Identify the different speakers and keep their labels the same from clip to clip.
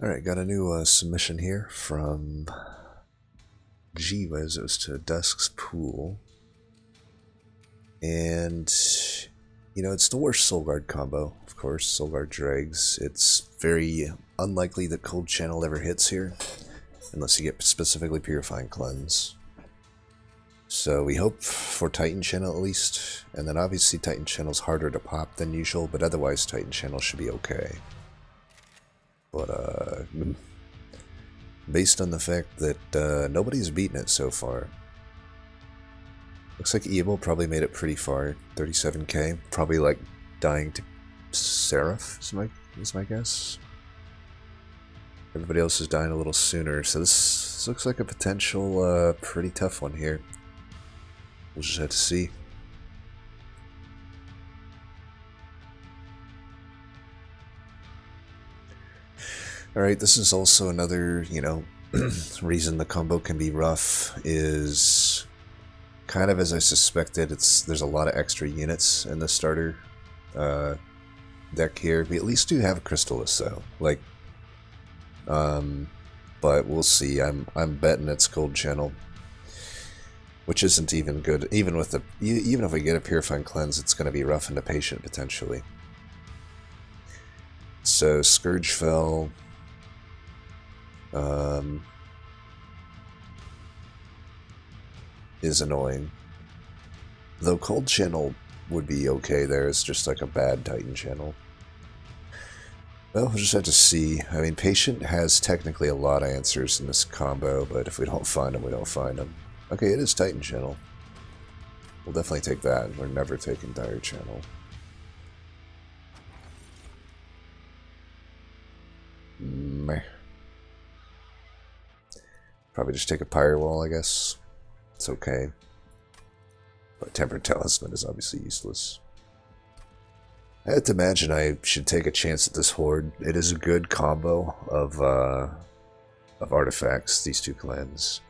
Speaker 1: Alright, got a new submission here from G-Wiz. It was to Dusk's Pool. And, you know, it's the worst Soul Guard combo, of course. Soul Guard Dregs. It's very unlikely that Cold Channel ever hits here, unless you get specifically Purifying Cleanse. So we hope for Titan Channel at least, and then obviously Titan Channel's harder to pop than usual, but otherwise Titan Channel should be okay. But, based on the fact that nobody's beaten it so far. Looks like Evil probably made it pretty far, 37k. Probably like dying to Seraph is my guess. Everybody else is dying a little sooner, so this looks like a potential pretty tough one here. We'll just have to see. Alright, this is also another, you know, reason the combo can be rough is kind of as I suspected. There's a lot of extra units in the starter deck here. We at least do have a Crystallis though. Like, but we'll see. I'm betting it's Cold Channel, which isn't even good. Even if we get a Purifying Cleanse, it's going to be rough into Patient potentially. So Scourge fell. Is annoying. Though Cold Channel would be okay there, it's just like a bad Titan Channel. Well, we'll just have to see. I mean, Patient has technically a lot of answers in this combo, but if we don't find them, we don't find them. Okay, it is Titan Channel. We'll definitely take that. We're never taking Dire Channel. Meh. Probably just take a Pyre Wall, I guess. It's okay. But Tempered Talisman is obviously useless. I had to imagine I should take a chance at this Horde. It is a good combo of artifacts, these two clans.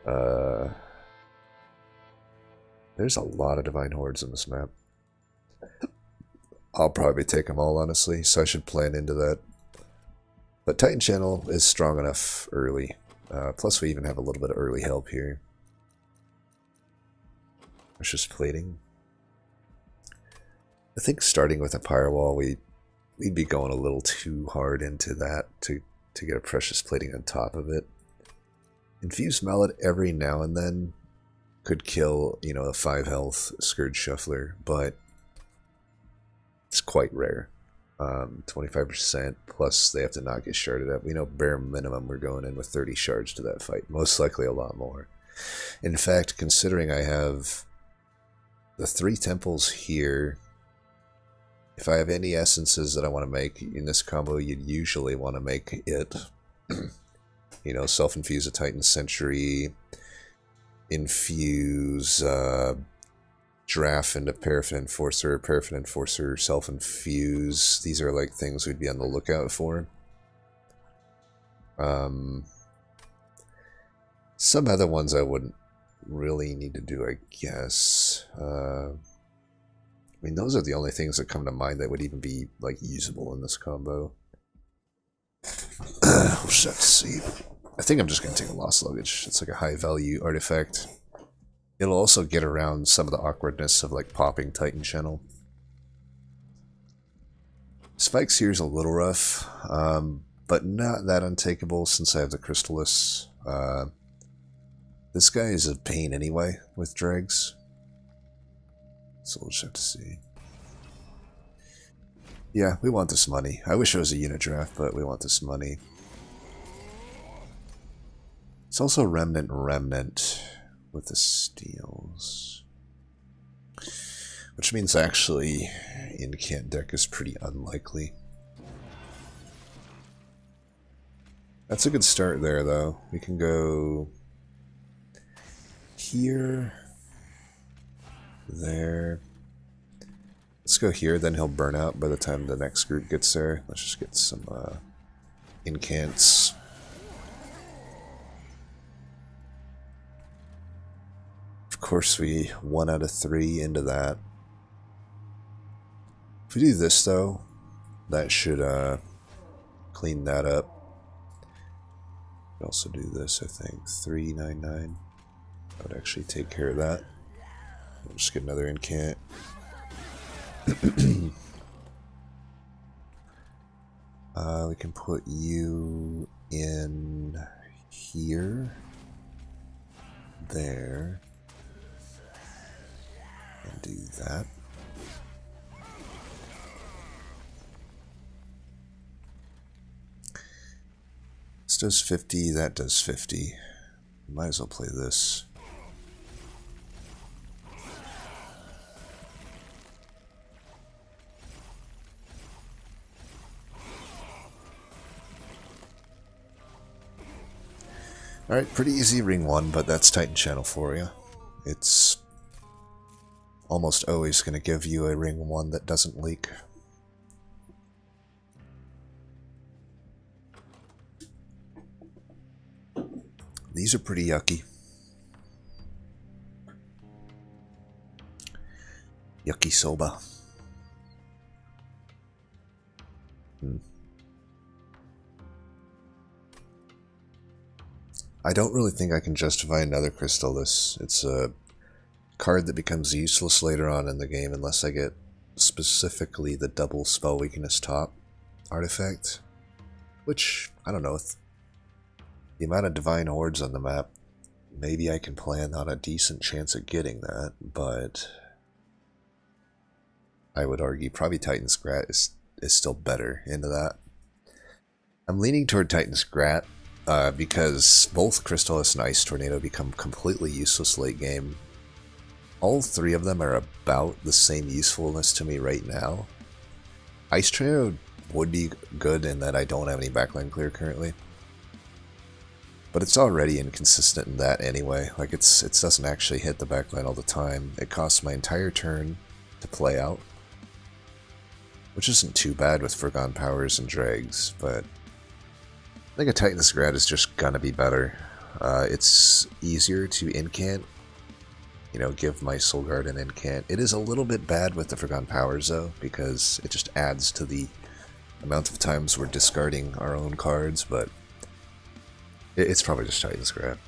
Speaker 1: There's a lot of Divine Hordes on this map. I'll probably take them all, honestly, so I should plan into that. But Titan Channel is strong enough early. Plus we even have a little bit of early help here. Precious Plating. I think starting with a Pyre Wall, we'd be going a little too hard into that to get a Precious Plating on top of it. Infused Mallet every now and then could kill, you know, a 5 health Scourge Shuffler, but it's quite rare. 25% plus they have to not get sharded up. We know bare minimum we're going in with 30 shards to that fight. Most likely a lot more. In fact, considering I have the 3 temples here, if I have any essences that I want to make in this combo, you'd usually want to make it, you know, self-infuse a Titan Sentry, infuse Draft into Paraffin Enforcer, self-infuse. These are like things we'd be on the lookout for. Some other ones I wouldn't really need to do, I guess. I mean, those are the only things that come to mind that would even be like usable in this combo. We'll just have to see. I think I'm just going to take a Lost Luggage. It's like a high value artifact. It'll also get around some of the awkwardness of like popping Titan Channel. Spikes here is a little rough, but not that untakeable since I have the Crystallis. This guy is a pain anyway with Dregs. So we'll just have to see. Yeah, we want this money. I wish it was a unit draft, but we want this money. It's also Remnant with the steals. Which means actually Incant deck is pretty unlikely. That's a good start there though. We can go here, there. Let's go here, then he'll burn out by the time the next group gets there. Let's just get some incants. Of course, we 1 out of 3 into that. If we do this though, that should clean that up. Also do this, I think. 399. That would actually take care of that. We'll just get another incant. We can put you in here, there, and do that. This does 50, that does 50. Might as well play this. Alright, pretty easy ring 1, but that's Titan Channel for you. It's almost always going to give you a ring 1 that doesn't leak. These are pretty yucky. Yucky soba. I don't really think I can justify another Crystallis. It's a card that becomes useless later on in the game unless I get specifically the double spell weakness top artifact. Which, I don't know, with the amount of Divine Hordes on the map, maybe I can plan on a decent chance at getting that, but I would argue probably Titan Scrat is still better into that. I'm leaning toward Titan Scrat. Because both Crystallis and Ice Tornado become completely useless late game. All three of them are about the same usefulness to me right now. Ice Tornado would be good in that I don't have any backline clear currently. But it's already inconsistent in that anyway. Like it doesn't actually hit the backline all the time. It costs my entire turn to play out. Which isn't too bad with Forgone Powers and Dregs, but I think a Titan Scrat is just gonna be better. It's easier to incant, you know, give my Soul Guard an incant. It is a little bit bad with the Forgone Powers though, because it just adds to the amount of times we're discarding our own cards, but it's probably just Titan Scrat.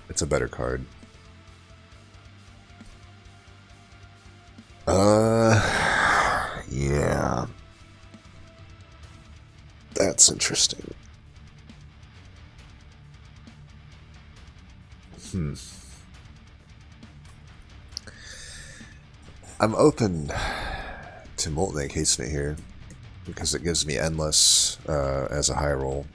Speaker 1: It's a better card. Yeah. That's interesting. I'm open to Molten Encasement here because it gives me Endless as a high roll.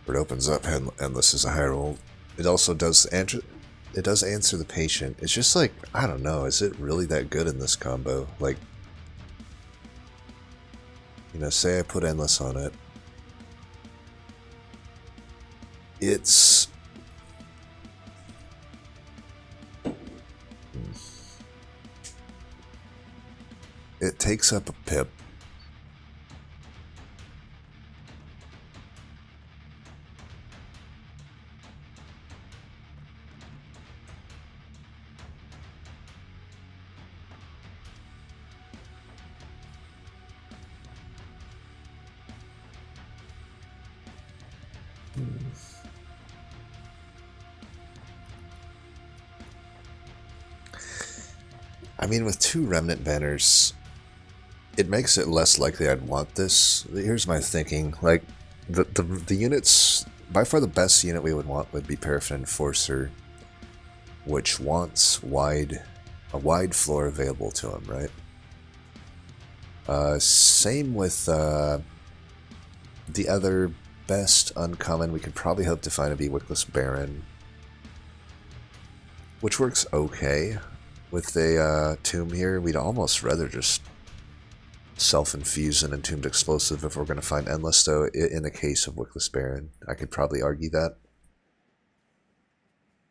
Speaker 1: Or it opens up Endless as a high roll. It also does answer the Patient. It's just like, I don't know, is it really that good in this combo? Like, you know, say I put Endless on it. It takes up a pip. I mean, with 2 Remnant Banners, it makes it less likely I'd want this. Here's my thinking. Like, the units, by far the best unit we would want would be Paraffin Enforcer, which wants a wide floor available to him, right? Same with the other best uncommon we could probably hope to find would be Wickless Baron, which works okay. With a tomb here, we'd almost rather just self-infuse an Entombed Explosive if we're going to find Endless, though, in the case of Wickless Baron. I could probably argue that.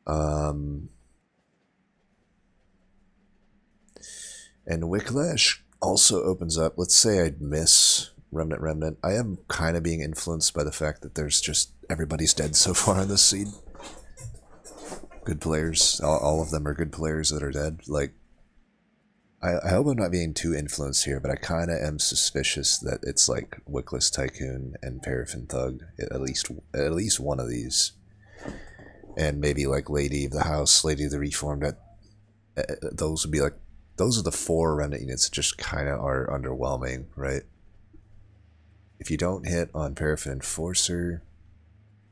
Speaker 1: And Wicklash also opens up, let's say I'd miss Remnant. I am kind of being influenced by the fact that there's just, everybody's dead so far on this seed. Good players. All of them are good players that are dead. Like, I hope I'm not being too influenced here, but I kind of am suspicious that it's like Wickless Tycoon and Paraffin Thug, at least one of these, and maybe like Lady of the House, Lady of the Reformed. Those would be like, those are the 4 remnant units that just kind of are underwhelming, right? If you don't hit on Paraffin Enforcer,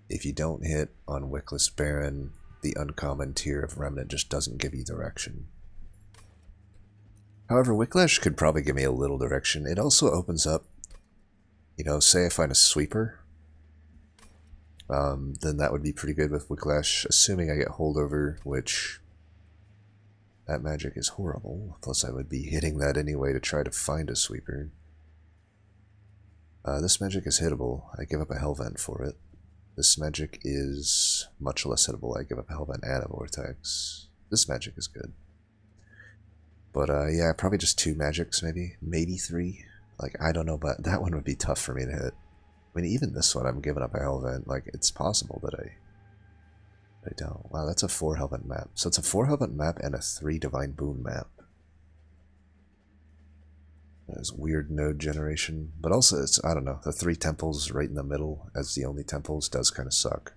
Speaker 1: if you don't hit on Wickless Baron, the uncommon tier of remnant just doesn't give you direction. However, Wicklash could probably give me a little direction. It also opens up, you know, say I find a sweeper, then that would be pretty good with Wicklash, assuming I get holdover, which that magic is horrible. Plus I would be hitting that anyway to try to find a sweeper. This magic is hittable. I give up a Hellvent for it. This magic is much less hittable. I give up a Hellvent and a Vortex. This magic is good. But yeah, probably just 2 magics, maybe 3. Like, I don't know, but that one would be tough for me to hit. I mean, even this one, I'm giving up a Hellvent. Like, it's possible that I don't. Wow, that's a 4 Hellvent map. So it's a 4 Hellvent map and a 3 Divine Boon map. There's weird node generation, but also it's, I don't know, the 3 temples right in the middle as the only temples does kind of suck.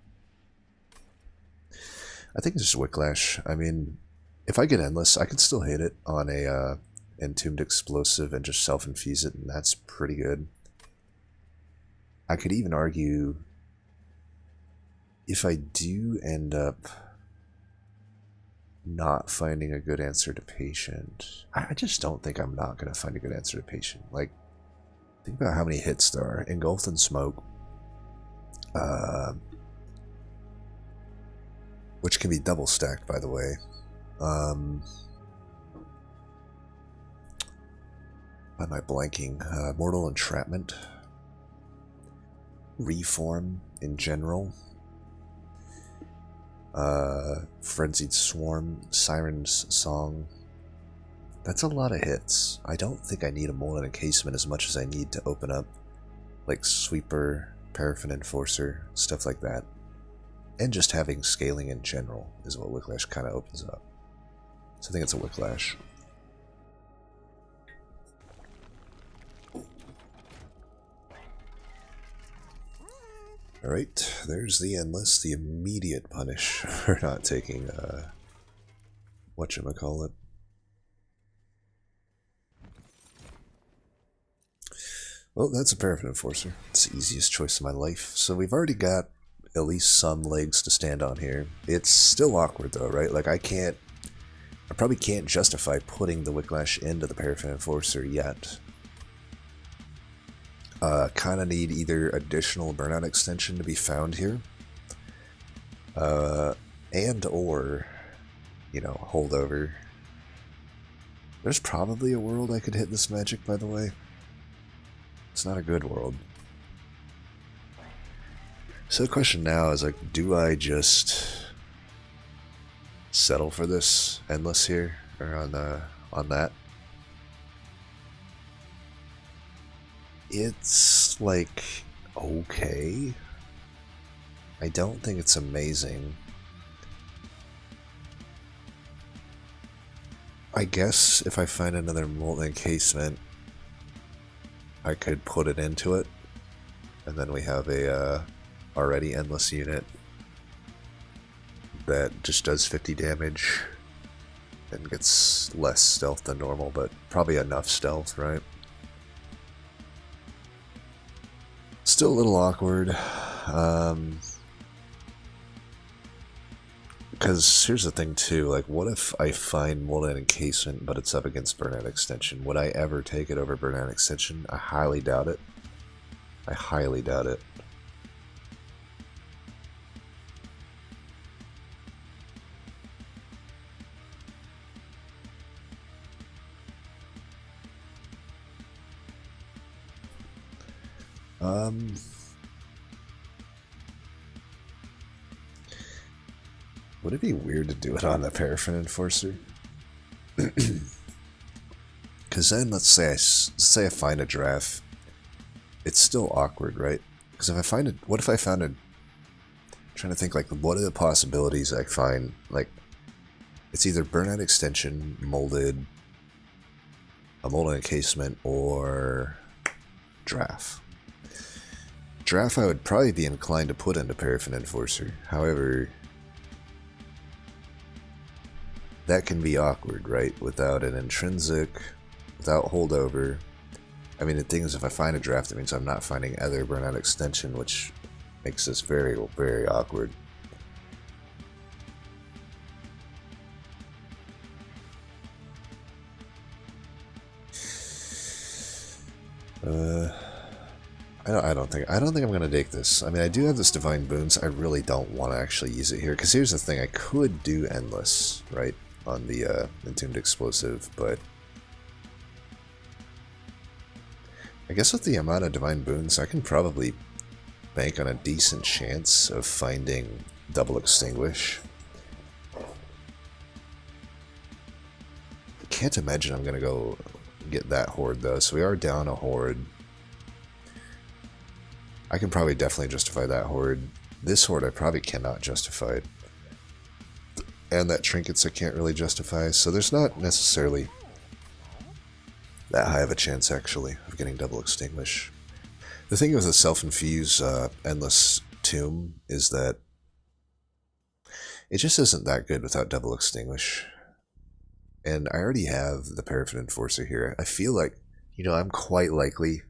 Speaker 1: I think it's just Wicklash. I mean, if I get Endless, I can still hit it on a Entombed Explosive and just self-infuse it, and that's pretty good. I could even argue, if I do end up not finding a good answer to Patient, I just don't think I'm not going to find a good answer to Patient. Like, think about how many hits there are. Engulfed in Smoke, which can be double stacked, by the way. Why am I blanking? Mortal Entrapment, Reform in general, Frenzied Swarm, Siren's Song. That's a lot of hits. I don't think I need a Molten Encasement as much as I need to open up like Sweeper, Paraffin Enforcer, stuff like that. And just having scaling in general is what Wicklash kind of opens up. So I think it's a Wicklash. Alright, there's the Endless, the immediate punish for not taking, whatchamacallit. Well, that's a Paraffin Enforcer. It's the easiest choice of my life. So we've already got at least some legs to stand on here. It's still awkward though, right? Like I probably can't justify putting the Wicklash into the Paraffin Enforcer yet. Kind of need either additional Burnout Extension to be found here, and or, you know, holdover. There's probably a world I could hit this magic, by the way. It's not a good world. So the question now is, like, do I just settle for this Endless here, or on that? It's, like, okay. I don't think it's amazing. I guess if I find another Molten Encasement, I could put it into it, and then we have a already Endless unit that just does 50 damage and gets less stealth than normal, but probably enough stealth, right? Still a little awkward, because here's the thing too, like, what if I find Molten Encasement but it's up against Burnout Extension? Would I ever take it over Burnout Extension? I highly doubt it. I highly doubt it. Would it be weird to do it on the Paraffin Enforcer? Because then, let's say I find a giraffe, it's still awkward, right? Because if I find it, what if I found a? I'm trying to think, like, what are the possibilities I find? Like, it's either Burnout Extension, molded, a molding encasement or Draff. Draff I would probably be inclined to put into Paraffin Enforcer. However, that can be awkward, right? Without an intrinsic, without holdover. I mean, the thing is, if I find a Draff, that means I'm not finding other Burnout Extension, which makes this very, very awkward. I don't think I'm gonna take this. I mean, I do have this Divine Boons. I really don't want to actually use it here because here's the thing: I could do Endless, right, on the Entombed Explosive, but I guess with the amount of Divine Boons, I can probably bank on a decent chance of finding Double Extinguish. I can't imagine I'm gonna go get that Horde though, so we are down a Horde. I can probably definitely justify that Horde. This Horde I probably cannot justify. And that Trinkets I can't really justify, so there's not necessarily that high of a chance actually of getting Double Extinguish. The thing with the self-infuse Endless Tomb is that it just isn't that good without Double Extinguish. And I already have the Paraffin Enforcer here. I feel like, you know, I'm quite likely,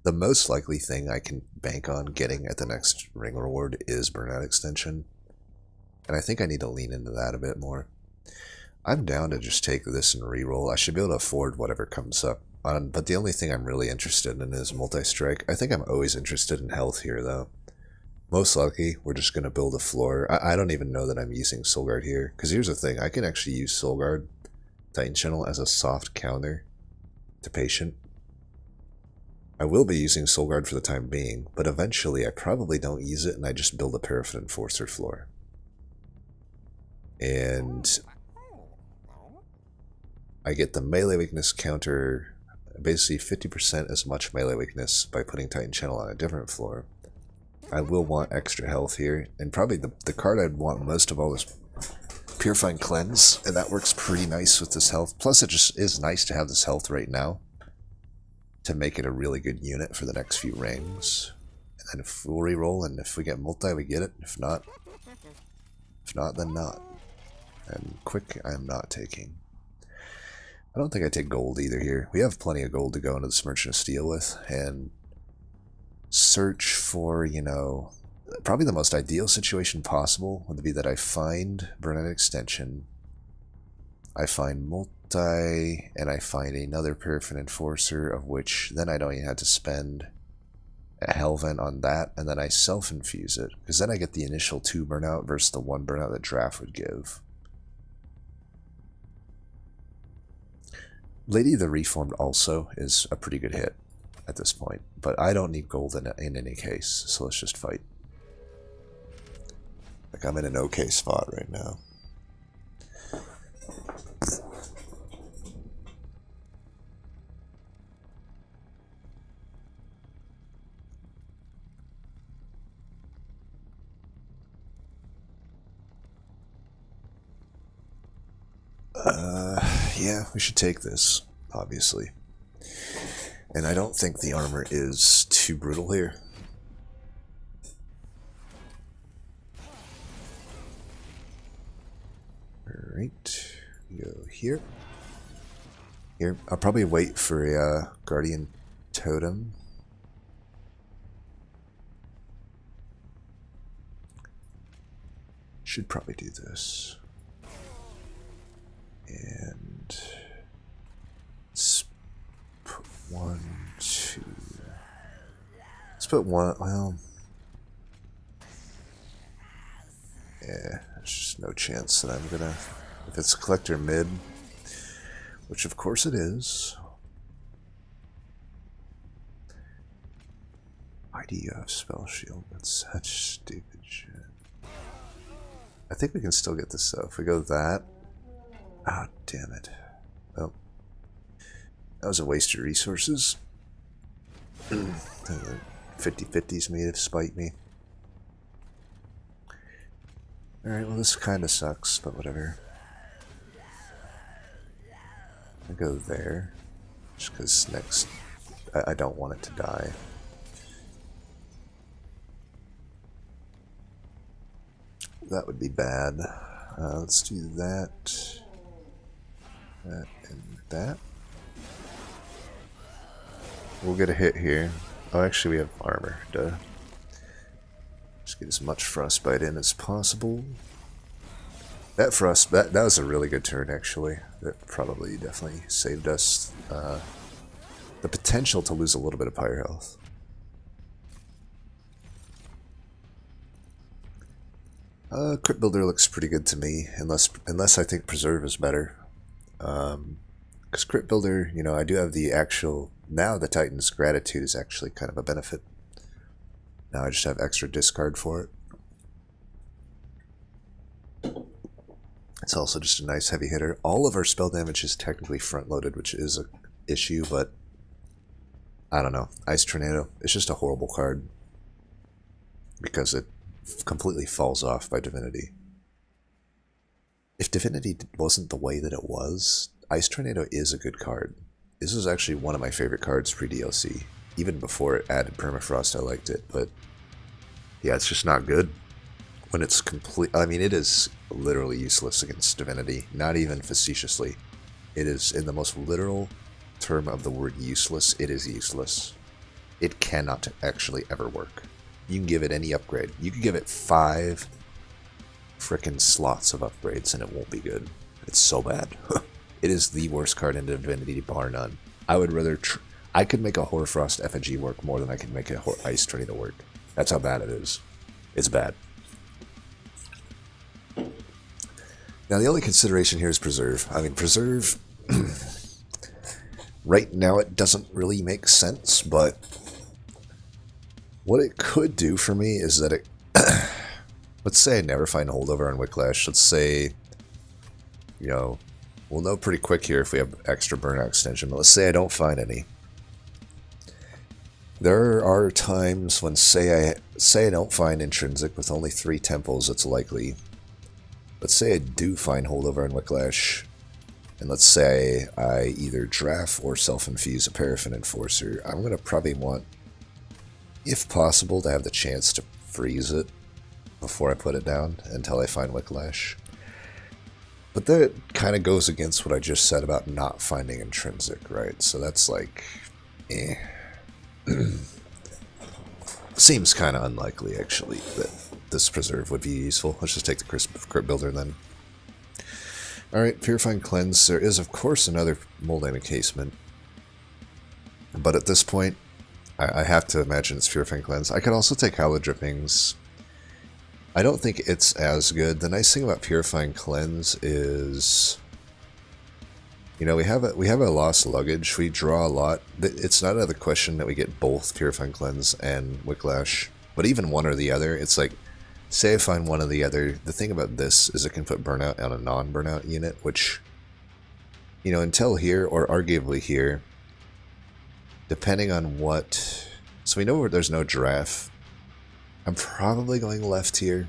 Speaker 1: the most likely thing I can bank on getting at the next ring reward is Burnout Extension. And I think I need to lean into that a bit more. I'm down to just take this and reroll. I should be able to afford whatever comes up. But the only thing I'm really interested in is multi-strike. I think I'm always interested in health here, though. Most likely, we're just going to build a floor. I don't even know that I'm using Soul Guard here. Because here's the thing, I can actually use Soul Guard, Titan Channel, as a soft counter to Patient. I will be using Soul Guard for the time being, but eventually I probably don't use it and I just build a Paraffin Enforcer floor. And I get the melee weakness counter, basically 50% as much melee weakness by putting Titan Channel on a different floor. I will want extra health here, and probably the card I'd want most of all is Purifying Cleanse, and that works pretty nice with this health. Plus it just is nice to have this health right now to make it a really good unit for the next few rings. And then if we'll reroll, and if we get multi, we get it. If not, then not. And quick, I am not taking. I don't think I take gold either here. We have plenty of gold to go into this Merchant of Steel with, and search for, you know, probably the most ideal situation possible would be that I find Burnout Extension, I find multi, and I find another Paraffin Enforcer, of which then I don't even have to spend a Hellvent on that, and then I self-infuse it, because then I get the initial 2 burnout versus the 1 burnout that Draff would give. Lady of the Reformed also is a pretty good hit at this point, but I don't need gold in any case, so let's just fight. Like, I'm in an okay spot right now. Yeah, we should take this, obviously. And I don't think the armor is too brutal here. Alright, go here. Here, I'll probably wait for a Guardian Totem. Should probably do this. And let's put 1, 2. Let's put 1. Well, yeah, there's just no chance that I'm gonna. If it's Collector mid, which of course it is. Why do you have Spell Shield? That's such stupid shit. I think we can still get this though. If we go that. Ah, damn it. Well, that was a waste of resources. 50-50s me to spite me. Alright, well this kinda sucks, but whatever. I go there. Just because next, I don't want it to die. That would be bad. Let's do that. That and that. We'll get a hit here. Oh, actually we have armor. Duh. Just get as much frostbite in as possible. That that was a really good turn, actually. That probably definitely saved us the potential to lose a little bit of pyre health. Crypt Builder looks pretty good to me, unless I think Preserve is better. Because Crypt Builder, you know, I do have the actual... Now the Titan's Gratitude is actually kind of a benefit. Now I just have extra discard for it. It's also just a nice heavy hitter. All of our spell damage is technically front-loaded, which is an issue, but... I don't know. Ice Tornado, it's just a horrible card. Because it completely falls off by Divinity. If Divinity wasn't the way that it was, Ice Tornado is a good card. This was actually one of my favorite cards pre-DLC. Even before it added Permafrost, I liked it, but yeah, it's just not good. When it's complete, I mean, it is literally useless against Divinity, not even facetiously. It is, in the most literal term of the word useless, it is useless. It cannot actually ever work. You can give it any upgrade. You can give it 5 frickin' slots of upgrades and it won't be good. It's so bad. It is the worst card in Divinity, bar none. I would rather... I could make a Hoarfrost effigy work more than I can make a Ice Tornado work. That's how bad it is. It's bad. Now, the only consideration here is Preserve. I mean, Preserve... right now, it doesn't really make sense, but... what it could do for me is that it... let's say I never find Holdover on Wicklash. Let's say... you know... we'll know pretty quick here if we have extra burnout extension, but let's say I don't find any. There are times when, say I don't find Intrinsic with only 3 temples, it's likely. Let's say I do find Holdover and Wicklash, and let's say I either draft or self-infuse a Paraffin Enforcer. I'm going to probably want, if possible, to have the chance to freeze it before I put it down until I find Wicklash. But that kind of goes against what I just said about not finding Intrinsic, right? So that's like, eh. Seems kind of unlikely, actually, that this Preserve would be useful. Let's just take the Crypt Builder then. Alright, Purifying Cleanse. There is, of course, another Molding Encasement. But at this point, I have to imagine it's Purifying Cleanse. I could also take Hallowed Drippings. I don't think it's as good. The nice thing about Purifying Cleanse is, you know, we have a lost luggage. We draw a lot. It's not out of the question that we get both Purifying Cleanse and Wicklash, but even one or the other. It's like, say I find one or the other. The thing about this is it can put Burnout on a non-Burnout unit, which, you know, until here, or arguably here, depending on what... So we know there's no Giraffe. I'm probably going left here.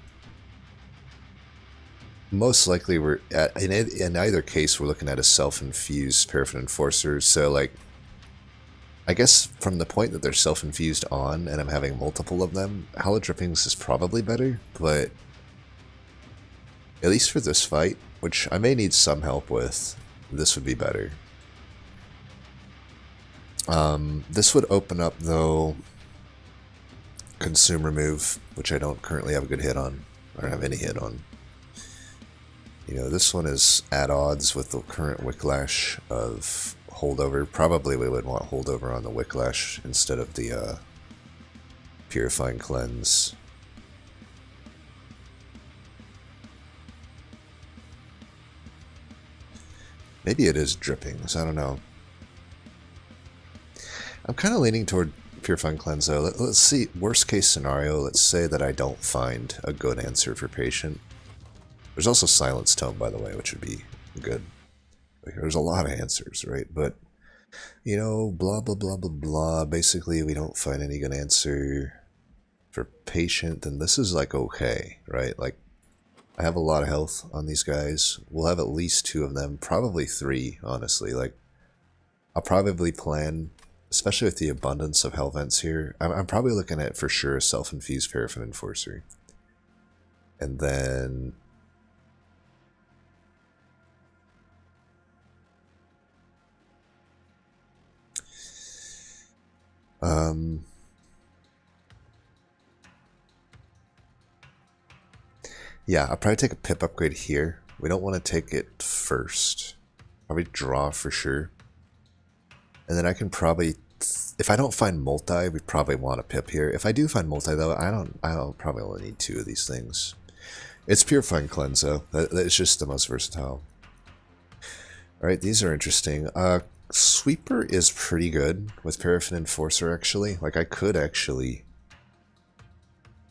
Speaker 1: Most likely we're at, in either case, we're looking at a self-infused Paraffin Enforcer. So, like, I guess from the point that they're self-infused on, and I'm having multiple of them, Hallowed Drippings is probably better, but at least for this fight, which I may need some help with, this would be better. This would open up, though, Consume Remove, which I don't currently have a good hit on. I don't have any hit on. You know, this one is at odds with the current Wicklash of Holdover. Probably we would want Holdover on the Wicklash instead of the Purifying Cleanse. Maybe it is Drippings, I don't know. I'm kind of leaning toward Purifying Cleanse though. Let's see, worst case scenario, let's say that I don't find a good answer for Patient. There's also Silence Tome, by the way, which would be good. There's a lot of answers, right? But, you know, blah, blah, blah, blah, blah. Basically, we don't find any good answer for Patient, then this is, like, okay, right? Like, I have a lot of health on these guys. We'll have at least 2 of them, probably 3, honestly. Like, I'll probably plan, especially with the abundance of hell vents here, I'm probably looking at for sure a self-infused Paraffin Enforcer. And then yeah, I'll probably take a pip upgrade here. We don't want to take it first. Probably draw for sure. And then I can probably, if I don't find multi, we probably want a pip here. If I do find multi though, I'll probably only need 2 of these things. It's Purifying Cleanse though. It's just the most versatile. Alright, these are interesting. Sweeper is pretty good with Paraffin Enforcer actually. Like I could actually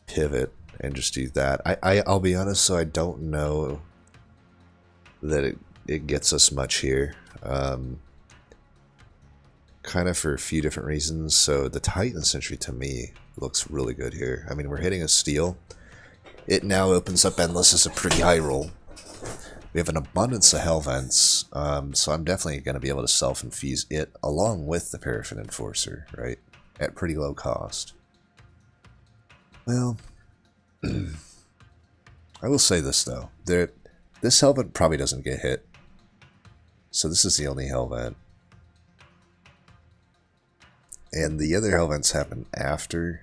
Speaker 1: pivot and just do that. I'll be honest, so I don't know that it gets us much here. Kind of for a few different reasons. So the Titan Sentry to me looks really good here. I mean, we're hitting a steal. It now opens up Endless as a pretty high roll. We have an abundance of Hell Vents, so I'm definitely going to be able to self-infuse it along with the Paraffin Enforcer, right? At pretty low cost. Well, I will say this though. This Hell Vent probably doesn't get hit. So this is the only Hell Vent. And the other Hell Vents happen after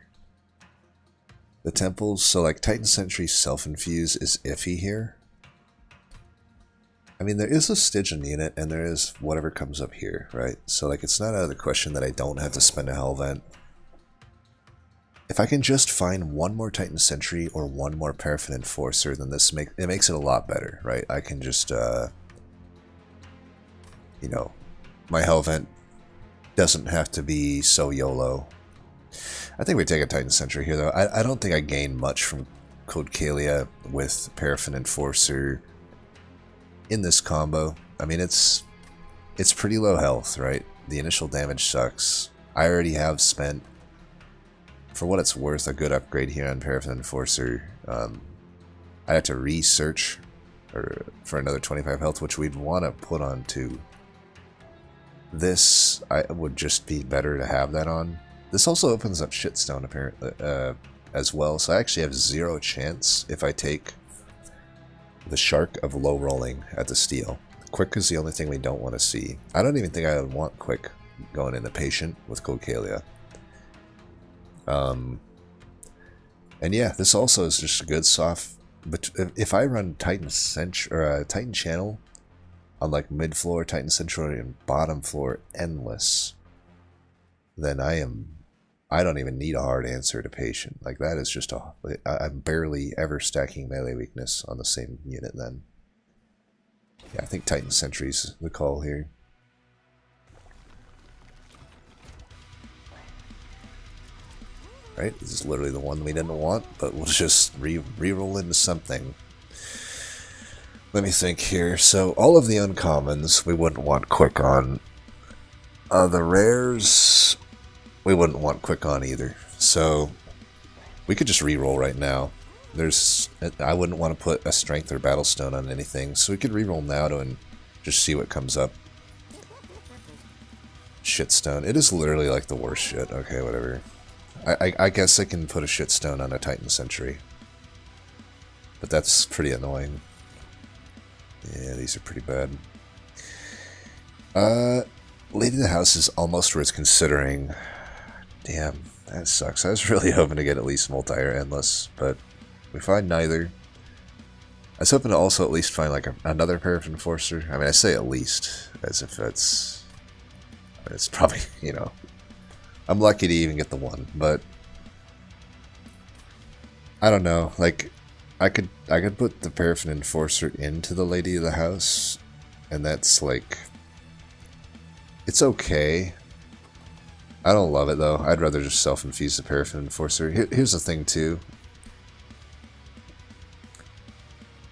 Speaker 1: the temples. So like Titan Sentry self-infuse is iffy here. I mean, there is a Stygian unit, and there is whatever comes up here, right? So, like, it's not out of the question that I don't have to spend a Hell Vent. If I can just find one more Titan Sentry or one more Paraffin Enforcer, then it makes it a lot better, right? I can just, you know, my Hell Vent doesn't have to be so YOLO. I think we take a Titan Sentry here, though. I don't think I gain much from Codcalia with Paraffin Enforcer in this combo. I mean, it's pretty low health, right? The initial damage sucks. I already have spent, for what it's worth, a good upgrade here on Paraffin Enforcer. I have to research for another 25 health, which we'd want to put on to this. I would just be better to have that on. This also opens up Shitstone apparently as well, so I actually have 0 chance if I take the Shark of low rolling at the steal. Quick is the only thing we don't want to see. I don't even think I would want Quick going into Patient with Codcalia. And yeah, this also is just a good soft. But if I run Titan Titan Channel on like mid floor Titan Central and bottom floor Endless, then I don't even need a hard answer to Patient. Like that is just I'm barely ever stacking melee weakness on the same unit then. Yeah, I think Titan Sentry's the call here. Right, this is literally the one we didn't want, but we'll just re-roll into something. Let me think here. So all of the uncommons we wouldn't want Quick on. The rares we wouldn't want Quick on either. So we could just re-roll right now. I wouldn't want to put a Strength or Battlestone on anything, so we could re-roll now and just see what comes up. Shitstone. It is literally like the worst shit. Okay, whatever. I guess I can put a Shitstone on a Titan Sentry. But that's pretty annoying. Yeah, these are pretty bad. Lady of the House is almost worth considering. Damn, that sucks. I was really hoping to get at least multi or endless, but we find neither. I was hoping to also at least find like another Paraffin Enforcer. I mean, I say at least, as if it's probably, you know, I'm lucky to even get the one, but I don't know. Like, I could put the Paraffin Enforcer into the Lady of the House, and that's like, it's okay. I don't love it though. I'd rather just self-infuse the Paraffin Enforcer. Here's the thing too.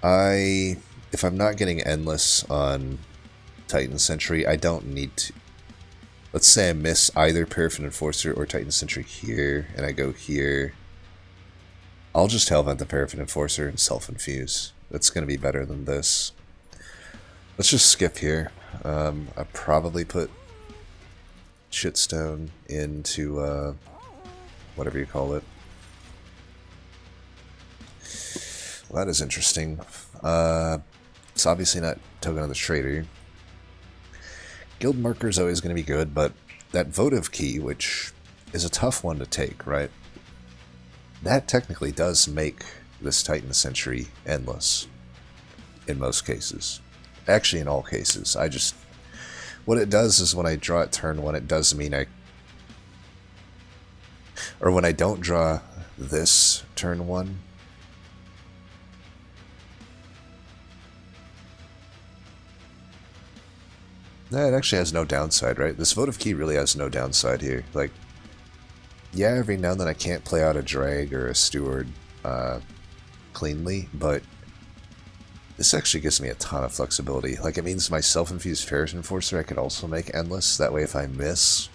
Speaker 1: If I'm not getting endless on Titan Sentry, I don't need to. Let's say I miss either Paraffin Enforcer or Titan Sentry here, and I go here. I'll just Hellvent the Paraffin Enforcer and self-infuse. That's going to be better than this. Let's just skip here. I probably put shitstone into whatever you call it. Well, that is interesting. It's obviously not Token of the Traitor. Guild Marker is always going to be good, but that Votive Key, which is a tough one to take, right? That technically does make this Titan Sentry endless. In most cases. Actually, in all cases. What it does is when I draw it turn 1, it does mean or when I don't draw this turn 1, it actually has no downside, right? This Votive Key really has no downside here. Like, yeah, every now and then I can't play out a Drag or a Steward cleanly, but this actually gives me a ton of flexibility. Like, it means my self-infused Ferret Enforcer I could also make endless. That way if I miss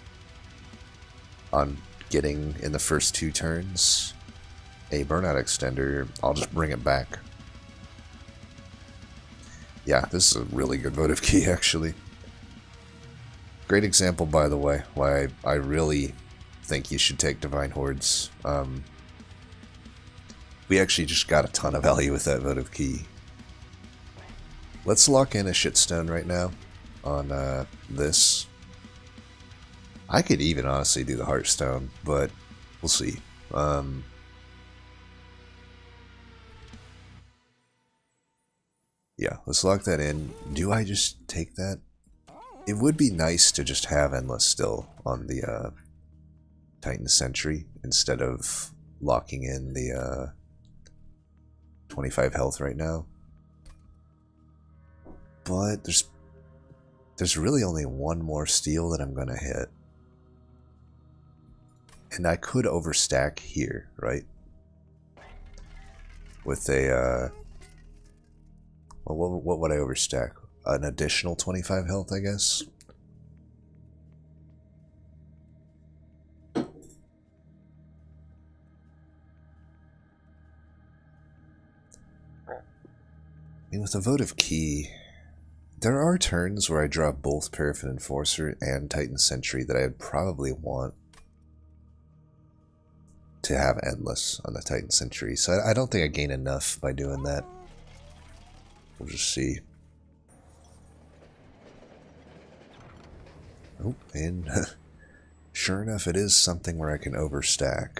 Speaker 1: on getting in the first 2 turns a Burnout Extender, I'll just bring it back. Yeah, this is a really good Votive Key, actually. Great example, by the way, why I really think you should take Divine Hordes. We actually just got a ton of value with that Votive Key. Let's lock in a shitstone right now on this. I could even honestly do the Heartstone, but we'll see. Yeah, let's lock that in. Do I just take that? It would be nice to just have Endless still on the Titan Sentry instead of locking in the 25 health right now. But there's really only one more steel that I'm gonna hit. And I could overstack here, right? With a well, what would I overstack? An additional 25 health, I guess. I mean, with a Votive Key, there are turns where I draw both Paraffin Enforcer and Titan Sentry that I'd probably want to have Endless on the Titan Sentry. So I don't think I gain enough by doing that. We'll just see. Oh, and sure enough, it is something where I can overstack.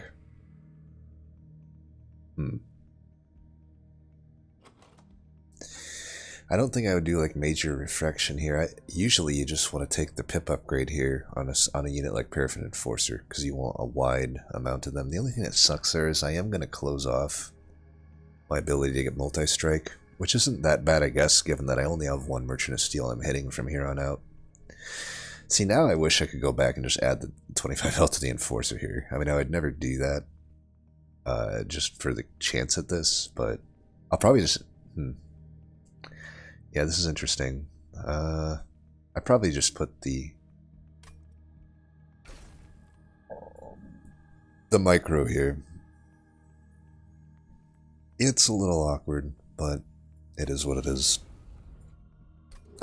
Speaker 1: I don't think I would do like major refraction here. Usually you just want to take the pip upgrade here on a unit like Paraffin Enforcer because you want a wide amount of them. The only thing that sucks there is I am going to close off my ability to get multi-strike, which isn't that bad, I guess, given that I only have one Merchant of Steel I'm hitting from here on out. See, now I wish I could go back and just add the 25 health to the Enforcer here. I mean, I would never do that just for the chance at this, but I'll probably just... Yeah, this is interesting. I probably just put the micro here. It's a little awkward, but it is what it is.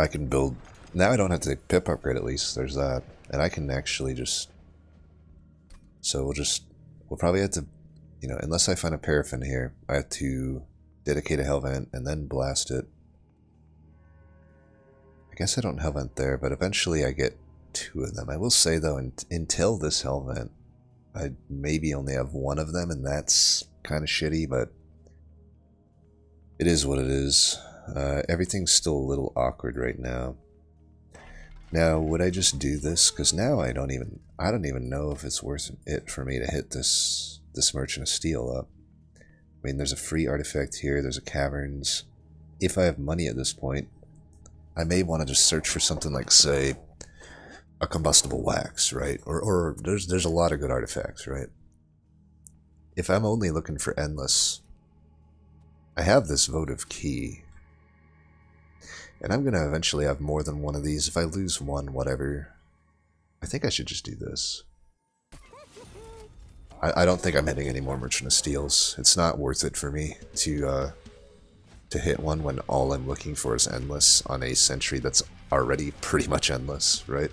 Speaker 1: I can build... Now I don't have to take pip upgrade at least, there's that. And I can actually just... So we'll probably have to, you know, unless I find a Paraffin here, I have to dedicate a Hellvent and then blast it. I guess I don't Hellvent there, but eventually I get 2 of them. I will say though, until this Hellvent, I maybe only have 1 of them, and that's kind of shitty, but it is what it is. Everything's still a little awkward right now. Now, would I just do this? Because now I don't even know if it's worth it for me to hit this Merchant of Steel up. I mean, there's a free artifact here, there's a Caverns. If I have money at this point, I may want to just search for something like, say, a Combustible Wax, right? Or there's a lot of good artifacts, right? If I'm only looking for Endless, I have this Votive Key. And I'm going to eventually have more than one of these. If I lose one, whatever. I think I should just do this. I don't think I'm hitting any more Merchant of Steels. It's not worth it for me to hit one when all I'm looking for is Endless on a Sentry that's already pretty much endless, right?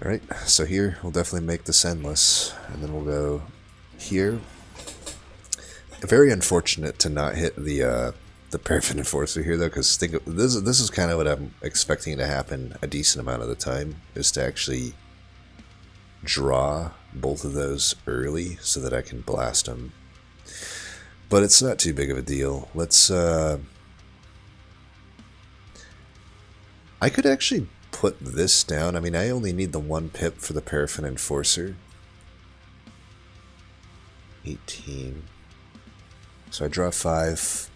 Speaker 1: Alright, so here we'll definitely make this endless, and then we'll go here. Very unfortunate to not hit the Paraffin Enforcer here though, because this is kind of what I'm expecting to happen a decent amount of the time, is to actually draw both of those early so that I can blast them. But it's not too big of a deal. Let's I could actually put this down. I mean, I only need the 1 pip for the Paraffin Enforcer. 18. So I draw 5.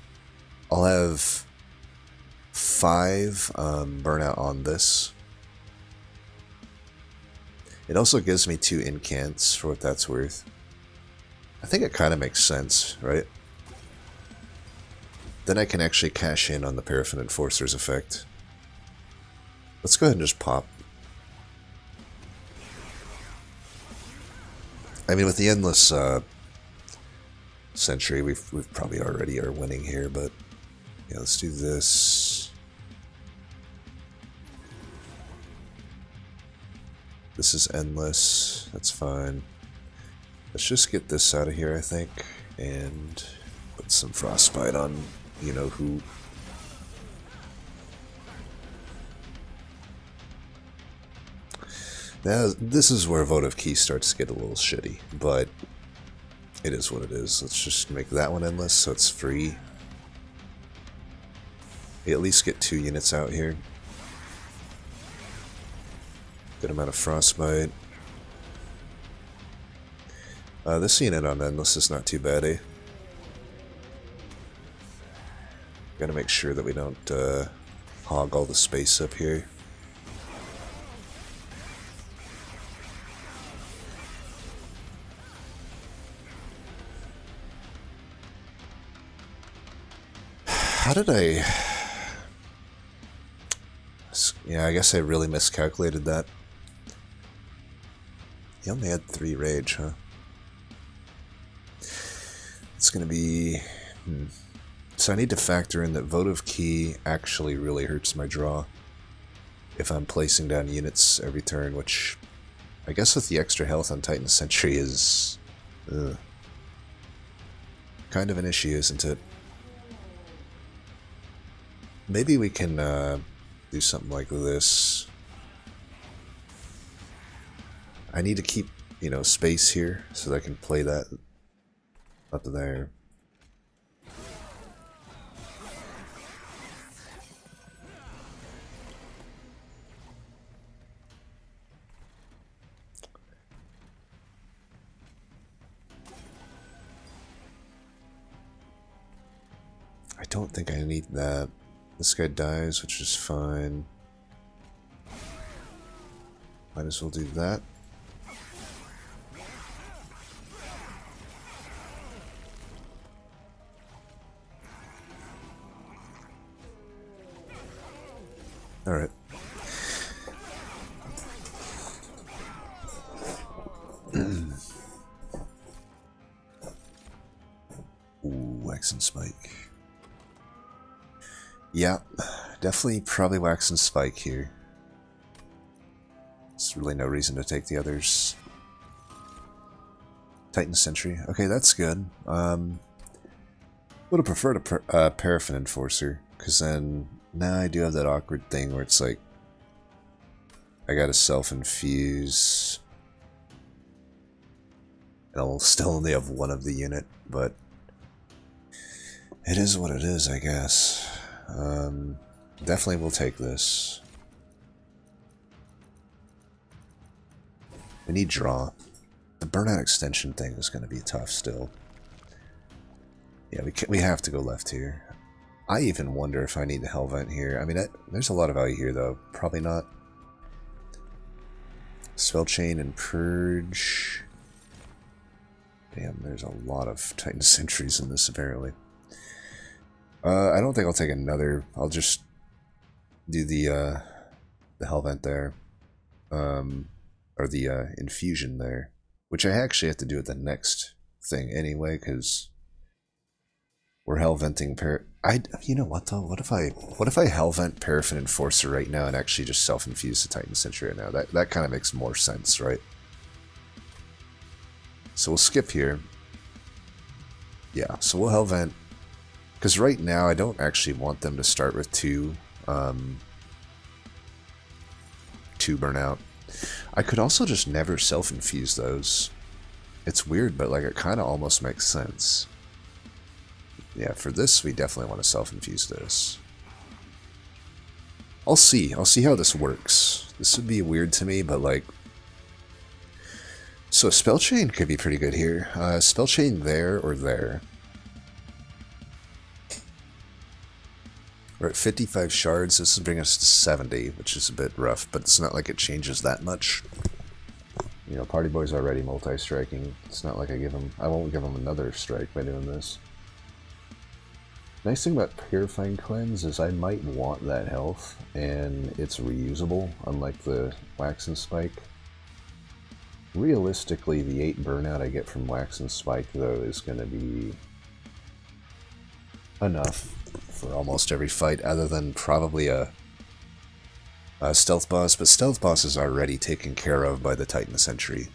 Speaker 1: I'll have 5 burnout on this. It also gives me 2 incants for what that's worth. I think it kind of makes sense, right? Then I can actually cash in on the Paraffin Enforcer's effect. Let's go ahead and just pop. I mean, with the Endless Sentry, we've probably already are winning here, but yeah, let's do this. This is endless. That's fine. Let's just get this out of here, I think, and put some Frostbite on you know who. Now, this is where Votive Key starts to get a little shitty, but it is what it is. Let's just make that one endless so it's free. We at least get 2 units out here. Good amount of Frostbite. This unit on endless is not too bad, eh? Gotta make sure that we don't hog all the space up here. How did I... Yeah, I guess I really miscalculated that. He only had 3 rage, huh? It's gonna be... So I need to factor in that Votive Key actually really hurts my draw if I'm placing down units every turn, which I guess with the extra health on Titan Sentry is... kind of an issue, isn't it? Maybe we can do something like this. I need to keep, you know, space here so that I can play that up there. I don't think I need that. This guy dies, which is fine. Might as well do that. Alright. Ooh, Wax and Spike. Yeah, definitely probably Wax and Spike here. There's really no reason to take the others. Titan Sentry. Okay, that's good. Would have preferred a Paraffin Enforcer, because then now I do have that awkward thing where it's like I gotta self-infuse and I'll still only have 1 of the unit, but it is what it is, I guess. Definitely will take this. We need draw. The burnout extension thing is going to be tough still. Yeah, we have to go left here. I even wonder if I need the Hellvent here. I mean, there's a lot of value here, though. Probably not. Spell Chain and Purge. Damn, there's a lot of Titan Sentries in this, apparently. I don't think I'll take another. I'll just do the Hellvent there. Or the infusion there. Which I actually have to do at the next thing anyway, because we're Hellventing you know what though? What if I Hellvent Paraffin Enforcer right now and actually just self-infuse the Titan Sentry right now? That kind of makes more sense, right? So we'll skip here. Yeah, so we'll Hellvent, because right now I don't actually want them to start with two burnout. I could also just never self-infuse those. It's weird, but like it kind of almost makes sense. Yeah, for this we definitely want to self-infuse this. I'll see how this works. This would be weird to me, but like, so Spell Chain could be pretty good here. Spell Chain there or there. We're at 55 shards. This will bring us to 70, which is a bit rough, but it's not like it changes that much. You know, Party Boy's already multi-striking. It's not like I won't give him another strike by doing this. Nice thing about Purifying Cleanse is I might want that health, and it's reusable, unlike the Wax and Spike. Realistically, the 8 burnout I get from Wax and Spike, though, is going to be enough for almost every fight, other than probably a Stealth Boss, but Stealth Boss is already taken care of by the Titan Sentry.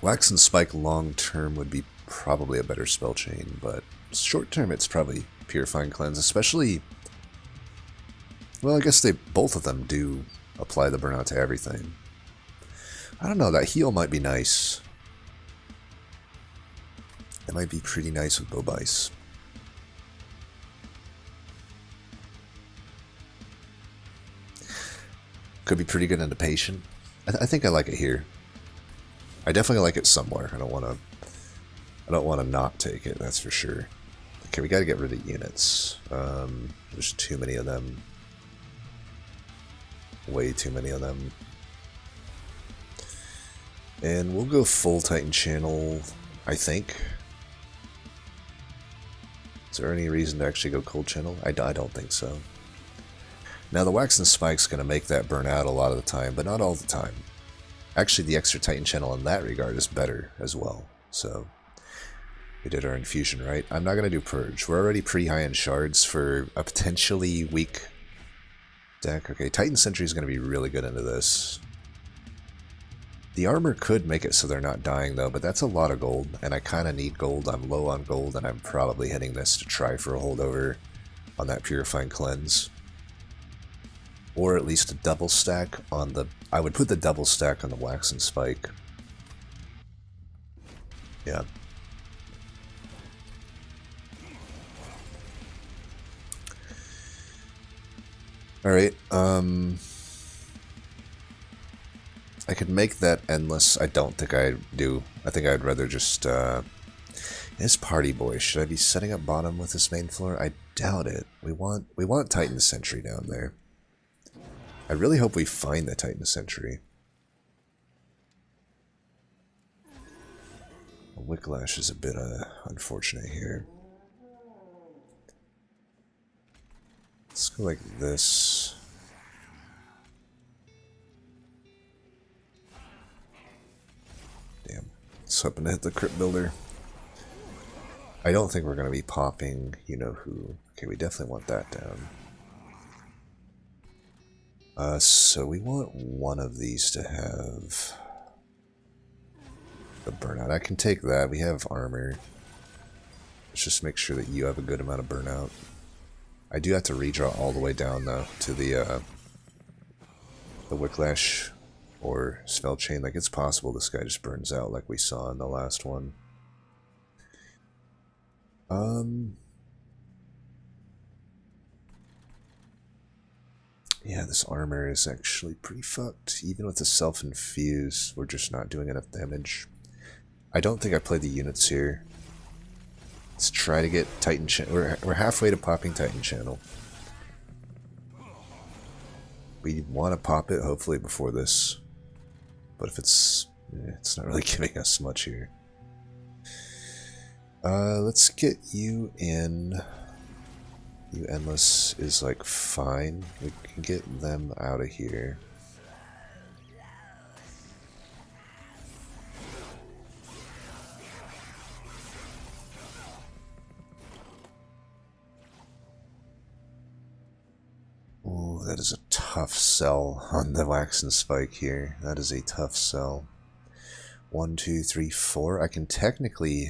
Speaker 1: Wax and Spike long-term would be probably a better spell chain, but short-term it's probably Purifying Cleanse, especially... Well, I guess both of them do apply the burnout to everything. I don't know, that heal might be nice. It might be pretty nice with Bobice. Could be pretty good into Patient. I think I like it here. I definitely like it somewhere. I don't want to not take it, that's for sure. Okay, we got to get rid of units. There's too many of them. Way too many of them. And we'll go full Titan Channel, I think. Is there any reason to actually go Cold Channel? I don't think so. Now the Wax and Spike's going to make that burn out a lot of the time, but not all the time. Actually, the extra Titan Channel in that regard is better as well. So, we did our infusion right. I'm not going to do Purge. We're already pretty high in shards for a potentially weak deck. Okay, Titan Sentry is going to be really good into this. The armor could make it so they're not dying though, but that's a lot of gold, and I kind of need gold. I'm low on gold, and I'm probably hitting this to try for a holdover on that Purifying Cleanse. Or at least a double stack on the... I would put the double stack on the Wax and Spike. Yeah. Alright, I could make that endless. I don't think I do. I think I'd rather just, His Party Boy. Should I be setting up bottom with this main floor? I doubt it. We want Titan Sentry down there. I really hope we find the Titan Sentry. Wicklash is a bit unfortunate here. Let's go like this. Damn. Let's hoping to hit the Crypt Builder. I don't think we're going to be popping you-know-who. Okay, we definitely want that down. So we want one of these to have the burnout. I can take that. We have armor. Let's just make sure that you have a good amount of burnout. I do have to redraw all the way down though to the Wicklash or Spell Chain. Like, it's possible this guy just burns out like we saw in the last one. Yeah, this armor is actually pretty fucked. Even with the self-infuse, we're just not doing enough damage. I don't think I played the units here. Let's try to get Titan Channel. We're halfway to popping Titan Channel. We want to pop it, hopefully, before this. But if it's not really giving us much here. Let's get you in. You Endless is like fine. We can get them out of here. that is a tough sell on the Wax and Spike here. That is a tough sell. 1, 2, 3, 4. I can technically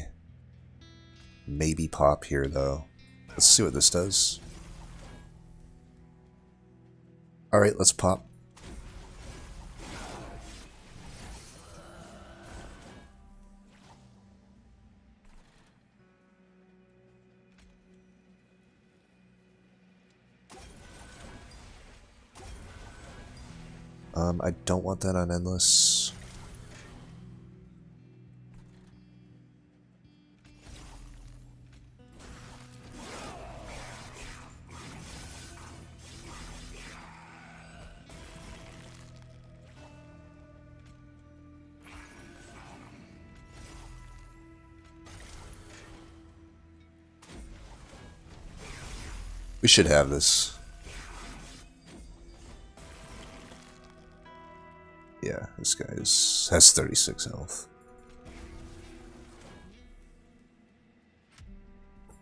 Speaker 1: maybe pop here, though. Let's see what this does. Alright, let's pop. I don't want that on Endless. We should have this. Yeah, this guy has 36 health.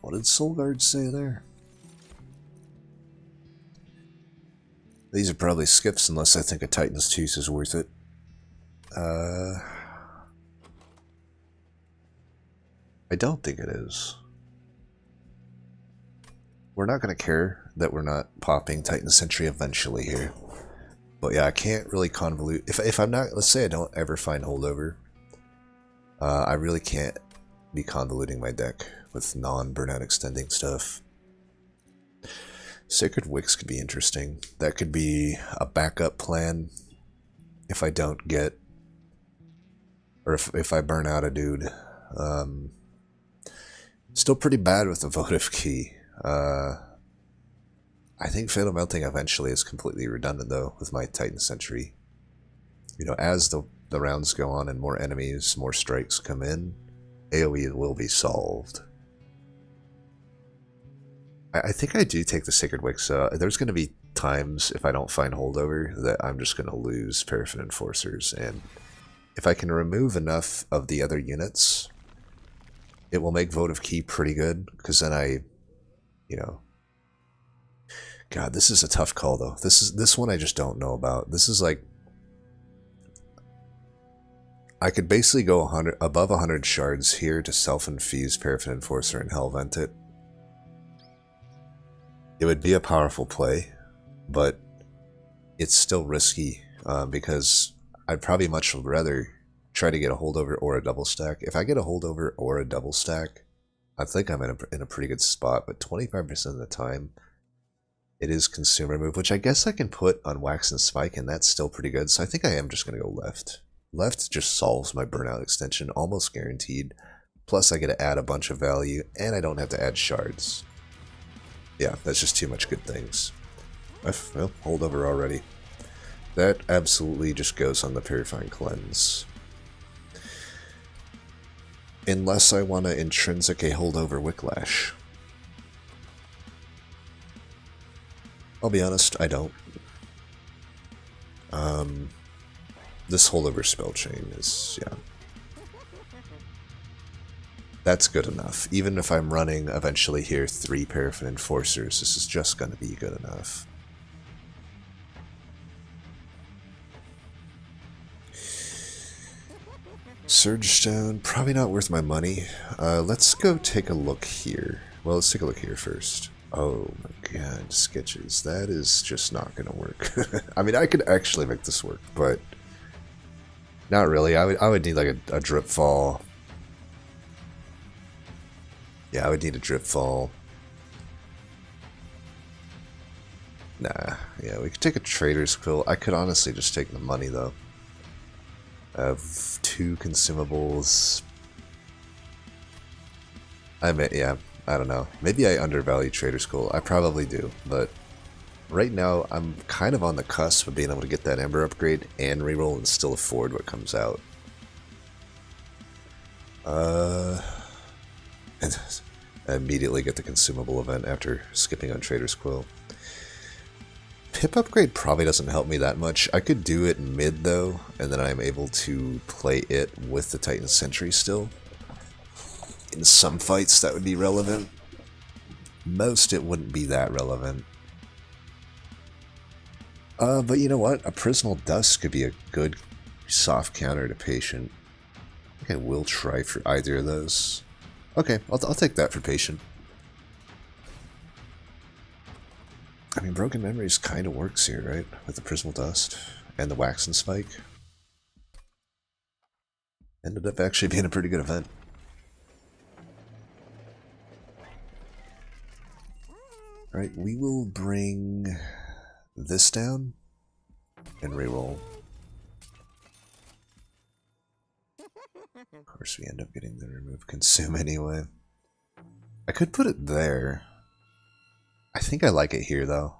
Speaker 1: What did Soul Guard say there? These are probably skips unless I think a Titan's Tooth is worth it. I don't think it is. We're not going to care that we're not popping Titan Sentry eventually here. But yeah, I can't really convolute. If I'm not, let's say I don't ever find holdover, I really can't be convoluting my deck with non-burnout extending stuff. Sacred Wicks could be interesting. That could be a backup plan if I don't get, or if I burn out a dude. Still pretty bad with the Votive Key. I think Fatal Melting eventually is completely redundant, though, with my Titan Sentry. You know, as the rounds go on and more enemies, more strikes come in, AoE will be solved. I think I do take the Sacred Wicks. There's going to be times, if I don't find holdover, that I'm just going to lose Paraffin Enforcers, and if I can remove enough of the other units, it will make Votive Key pretty good, because then you know... God, this is a tough call, though. This one I just don't know about. This is like... I could basically go above 100 shards here to self-infuse Paraffin Enforcer and Hellvent it. It would be a powerful play, but it's still risky, because I'd probably much rather try to get a holdover or a double stack. If I get a holdover or a double stack, I think I'm in a pretty good spot, but 25% of the time... it is Consumer Move, which I guess I can put on Wax and Spike, and that's still pretty good. So I think I am just going to go left. Left just solves my burnout extension, almost guaranteed. Plus I get to add a bunch of value, and I don't have to add shards. Yeah, that's just too much good things. Well, holdover already. That absolutely just goes on the Purifying Cleanse. Unless I want to intrinsic a holdover Wicklash. I'll be honest, I don't. This holdover spell chain is, yeah. That's good enough. Even if I'm running eventually here 3 Paraffin Enforcers, this is just going to be good enough. Surge Stone, probably not worth my money. Let's go take a look here. Well, let's take a look here first. Oh my god, sketches. That is just not going to work. I mean, I could actually make this work, but not really. I would need like a drip fall. Yeah, I would need a drip fall. Nah, yeah, we could take a Trader's Quill. I could honestly just take the money, though. I have 2 consumables. Yeah, I don't know. Maybe I undervalue Trader's Quill. I probably do, but right now I'm kind of on the cusp of being able to get that Ember upgrade and reroll and still afford what comes out. And I immediately get the consumable event after skipping on Trader's Quill. Pip upgrade probably doesn't help me that much. I could do it mid though, and then I'm able to play it with the Titan Sentry still. In some fights that would be relevant. Most it wouldn't be that relevant. But you know what? A Prismal Dust could be a good soft counter to Patient. I think I will try for either of those. Okay, I'll take that for Patient. I mean, Broken Memories kind of works here, right? With the Prismal Dust and the Waxen Spike. Ended up actually being a pretty good event. Alright, we will bring this down and reroll. Of course, we end up getting the remove consume anyway. I could put it there. I think I like it here, though.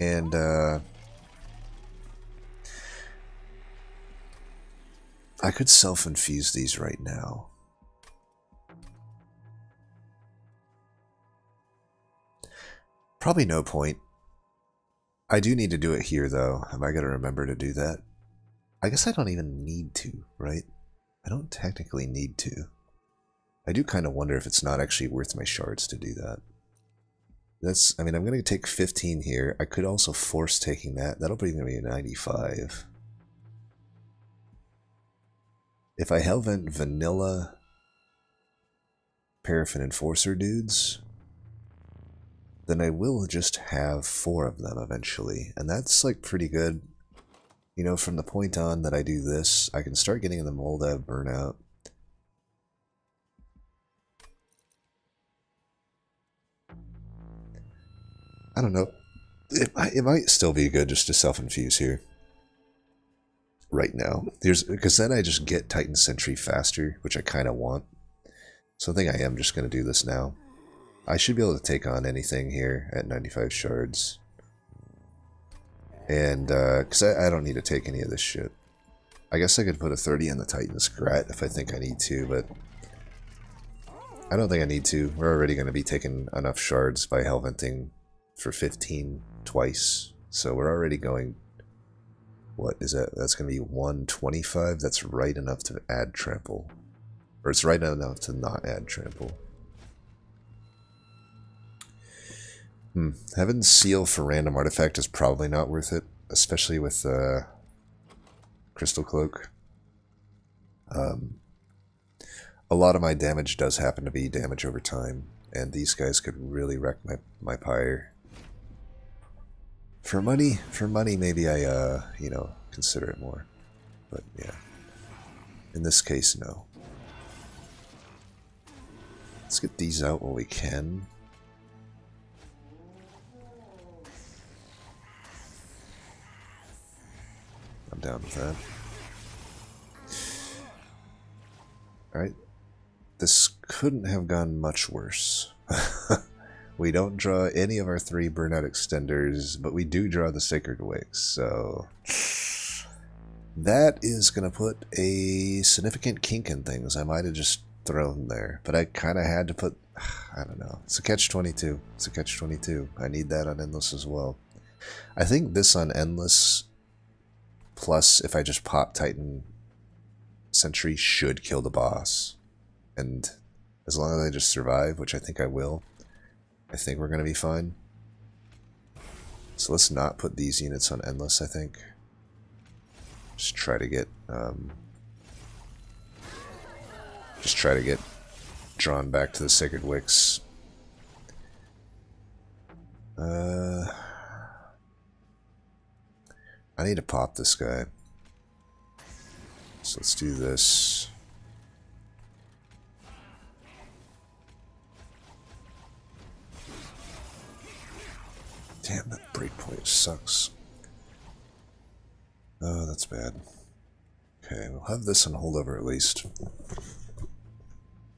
Speaker 1: And, I could self-infuse these right now. Probably no point. I do need to do it here, though. Am I going to remember to do that? I guess I don't even need to, right? I don't technically need to. I do kind of wonder if it's not actually worth my shards to do that. That's, I mean, I'm going to take 15 here. I could also force taking that. That'll bring me a 95. If I Hellvent vanilla Paraffin Enforcer dudes, then I will just have 4 of them eventually. And that's like pretty good. You know, from the point on that I do this, I can start getting in the Moldav Burnout. I don't know. It might still be good just to self-infuse here. Right now. Because then I just get Titan Sentry faster, which I kind of want. So I think I am just going to do this now. I should be able to take on anything here at 95 shards. And, because I don't need to take any of this shit. I guess I could put a 30 in the Titan Scrat if I think I need to, but I don't think I need to. We're already going to be taking enough shards by Hellventing for 15 twice. So we're already going, what is that? That's going to be 125. That's right enough to add trample. Or it's right enough to not add trample. Heaven's Seal for random artifact is probably not worth it, especially with Crystal Cloak. A lot of my damage does happen to be damage over time, and these guys could really wreck my pyre. For money, maybe I, you know, consider it more. But yeah, in this case, no. Let's get these out while we can. I'm down with that. Alright. This couldn't have gone much worse. We don't draw any of our 3 Burnout Extenders, but we do draw the Sacred Wicks, so that is going to put a significant kink in things. I might have just thrown there, but I kind of had to put, I don't know. It's a catch-22. It's a catch-22. I need that on Endless as well. I think this on Endless, plus if I just pop Titan Sentry, should kill the boss. And as long as I just survive, which I think I will, I think we're going to be fine. So let's not put these units on Endless, I think. Just try to get drawn back to the Sacred Wicks. I need to pop this guy. So let's do this. Damn, that breakpoint sucks. Oh, that's bad. Okay, we'll have this on holdover at least.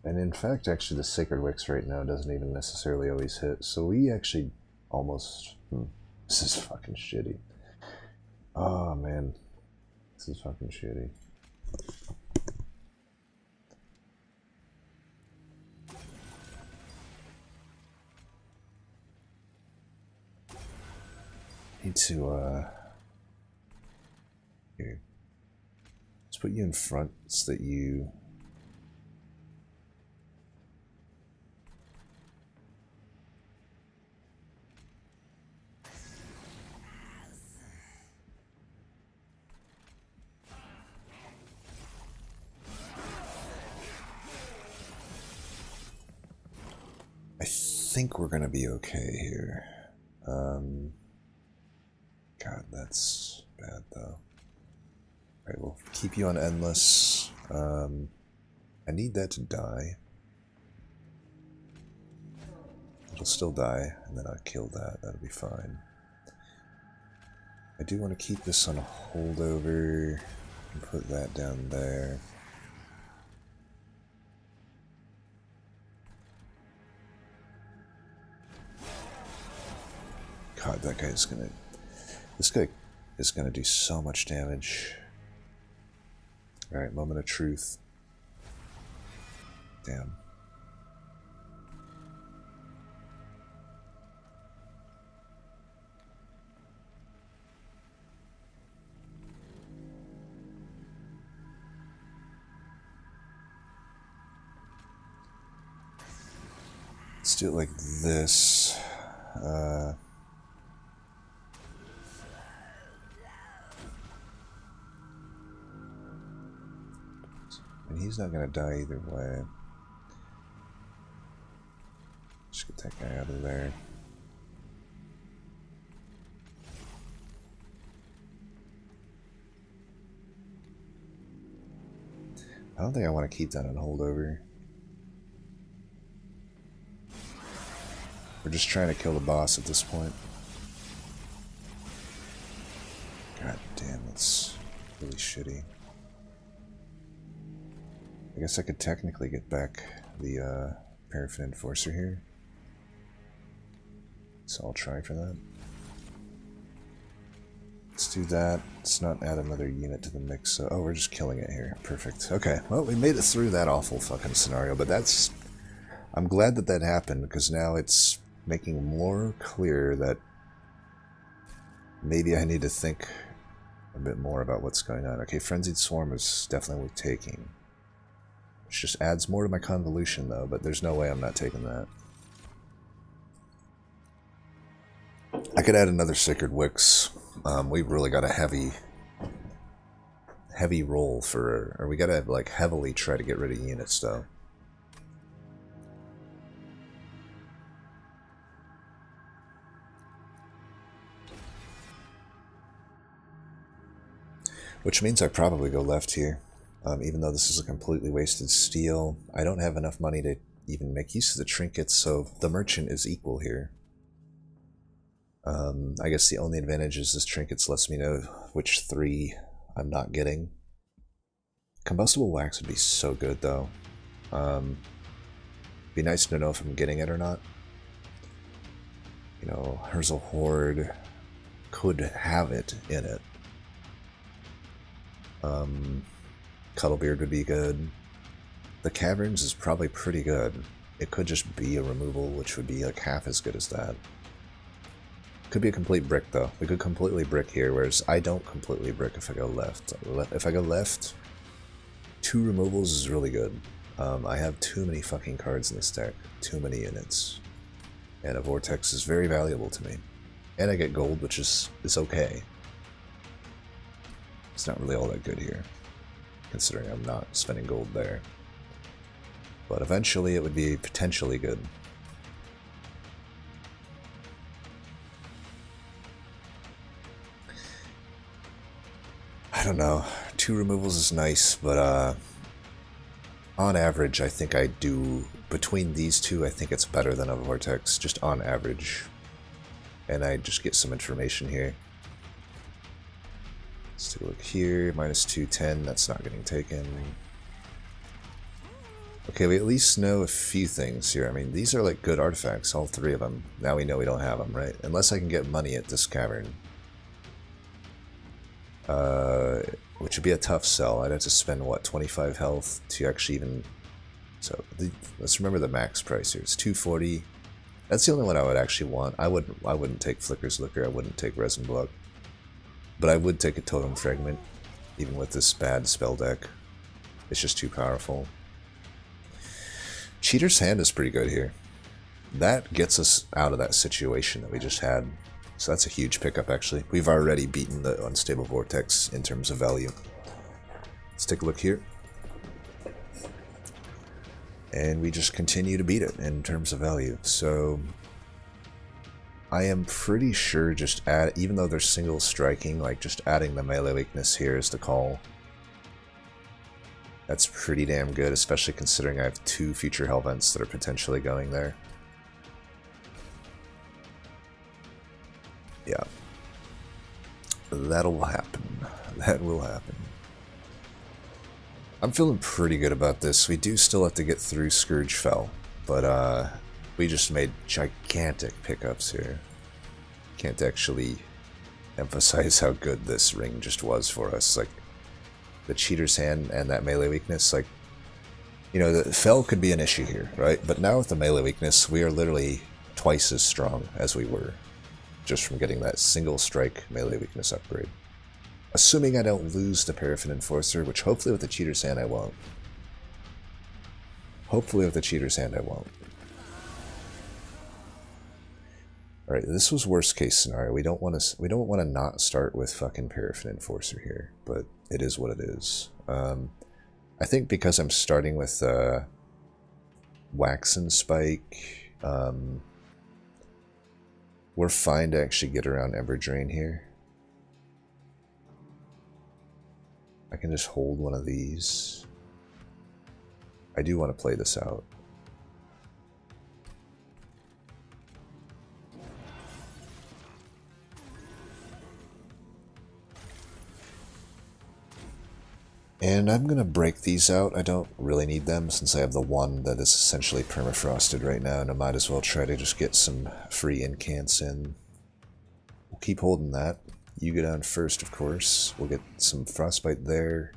Speaker 1: And in fact, actually, the Sacred Wicks right now doesn't even necessarily always hit. So we actually almost... This is fucking shitty. Oh, man. This is fucking shitty. Need to, here. Let's put you in front so that you... think we're gonna be okay here. God, that's bad though. Alright, we'll keep you on endless. I need that to die. It'll still die, and then I'll kill that. That'll be fine. I do want to keep this on a holdover and put that down there. God, that guy is gonna... This guy is gonna do so much damage. Alright, moment of truth. Damn. Let's do it like this. And he's not gonna die either way. Just get that guy out of there. I don't think I want to keep that on holdover. We're just trying to kill the boss at this point. God damn, that's really shitty. I guess I could technically get back the Paraffin Enforcer here. So I'll try for that. Let's do that. Let's not add another unit to the mix. Oh, we're just killing it here. Perfect. Okay, well, we made it through that awful fucking scenario, but that's... I'm glad that that happened, because now it's making more clear that maybe I need to think a bit more about what's going on. Okay, Frenzied Swarm is definitely worth taking. Which just adds more to my convolution, though, but there's no way I'm not taking that. I could add another Sacred Wicks. We've really got a heavy roll for... Or we gotta, like, heavily try to get rid of units, though. Which means I probably go left here. Even though this is a completely wasted steal, I don't have enough money to even make use of the trinkets, so the merchant is equal here. I guess the only advantage is this trinkets lets me know which 3 I'm not getting. Combustible wax would be so good, though. Be nice to know if I'm getting it or not. You know, Herzl Horde could have it in it. Cuddlebeard would be good. The Caverns is probably pretty good. It could just be a removal, which would be like half as good as that. Could be a complete brick, though. We could completely brick here, whereas I don't completely brick if I go left. If I go left, 2 removals is really good. I have too many fucking cards in this deck. Too many units. And a Vortex is very valuable to me. And I get gold, which is okay. It's not really all that good here, considering I'm not spending gold there. But eventually it would be potentially good. I don't know. 2 removals is nice, but on average I think I do, between these 2, I think it's better than a Vortex, just on average. And I just get some information here. Let's take a look here, minus 210, that's not getting taken. Okay, we at least know a few things here. I mean, these are like good artifacts, all 3 of them. Now we know we don't have them, right? Unless I can get money at this cavern. Which would be a tough sell. I'd have to spend, what, 25 health to actually even... So, let's remember the max price here. It's 240. That's the only one I would actually want. I wouldn't take Flicker's Liquor, I wouldn't take Resin Block. But I would take a Totem Fragment, even with this bad spell deck. It's just too powerful. Cheater's Hand is pretty good here. That gets us out of that situation that we just had. So that's a huge pickup, actually. We've already beaten the Unstable Vortex in terms of value. Let's take a look here. and we just continue to beat it in terms of value. So I am pretty sure just even though they're single striking, like just adding the melee weakness here is the call. That's pretty damn good, especially considering I have 2 future Hellvents that are potentially going there. Yeah. That'll happen. That will happen. I'm feeling pretty good about this. We do still have to get through Scourgefell, but we just made gigantic pickups here. Can't actually emphasize how good this ring just was for us. Like, the Cheater's Hand and that melee weakness, like, you know, the Fell could be an issue here, right? But now with the melee weakness, we are literally twice as strong as we were, just from getting that single strike melee weakness upgrade. Assuming I don't lose the Paraffin Enforcer, which hopefully with the Cheater's Hand I won't. Hopefully with the Cheater's Hand I won't. Alright, this was worst case scenario. We don't want to not start with fucking Paraffin Enforcer here, but it is what it is. I think because I'm starting with Waxen Spike, we're fine to actually get around Ember Drain here. I can just hold one of these. I do want to play this out. And I'm going to break these out. I don't really need them since I have the one that is essentially permafrosted right now, and I might as well try to just get some free incants in. We'll keep holding that. You go down first, of course. We'll get some Frostbite there.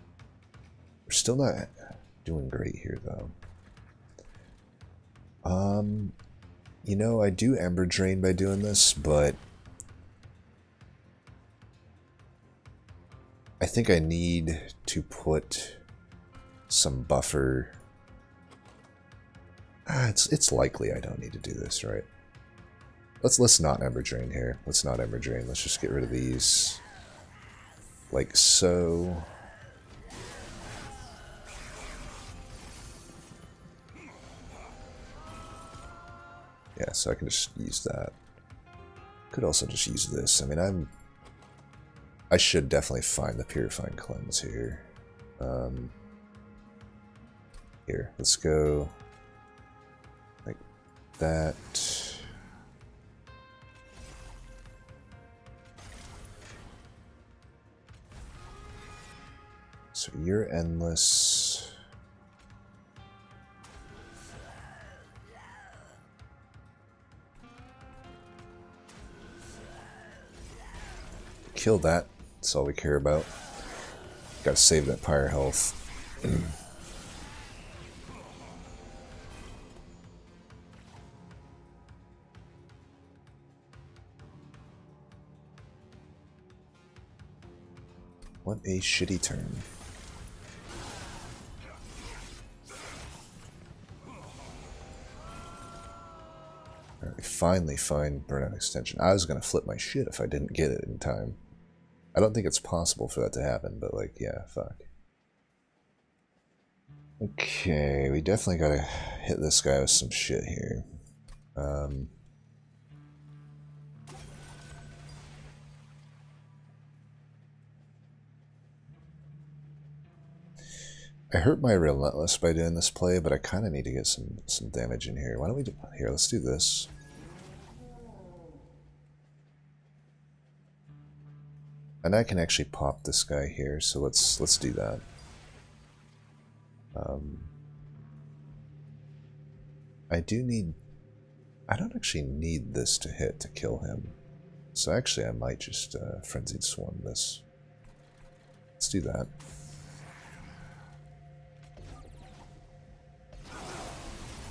Speaker 1: We're still not doing great here, though. You know, I do Ember Drain by doing this, but I think I need to put some buffer. It's likely I don't need to do this, right? Let's not Ember Drain here. Let's not Ember Drain. Let's just get rid of these. Like so. Yeah, so I can just use that. Could also just use this. I mean, I should definitely find the Purifying Cleanse here. Here, let's go like that. So you're endless. Kill that. That's all we care about. Gotta save that pyre health. What a shitty turn. Alright, we finally find Burnout Extension. I was gonna flip my shit if I didn't get it in time. I don't think it's possible for that to happen, but like, yeah, fuck. Okay, we definitely gotta hit this guy with some shit here. I hurt my Relentless by doing this play, but I kind of need to get some damage in here. Why don't we do... Here, let's do this. And I can actually pop this guy here, so let's do that. I don't actually need this to hit to kill him. So actually I might just Frenzied Swarm this. Let's do that.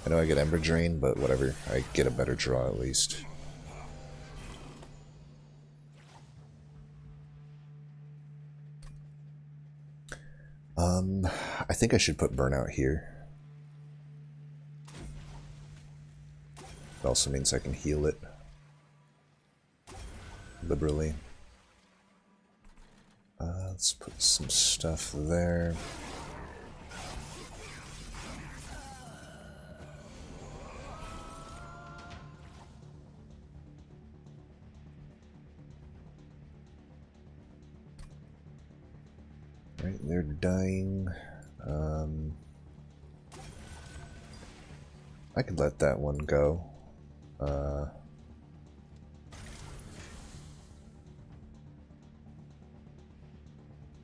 Speaker 1: I know I get Ember Drain, but whatever. I get a better draw at least. I think I should put Burnout here. It also means I can heal it liberally. Let's put some stuff there. Right, they're dying. I could let that one go.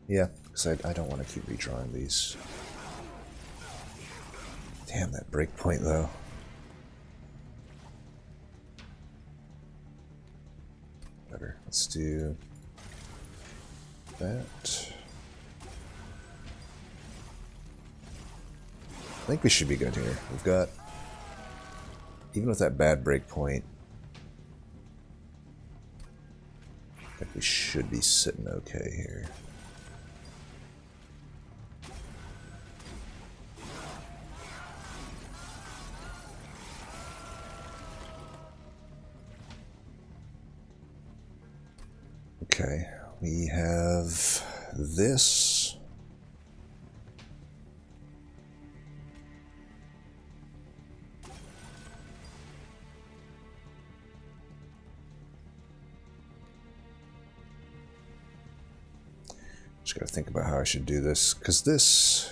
Speaker 1: Yeah, because I don't want to keep redrawing these. Damn, that breakpoint though. Whatever, let's do that. I think we should be good here. We've got, even with that bad breakpoint, I think we should be sitting okay here. Okay, we have this. Just gotta think about how I should do this, because this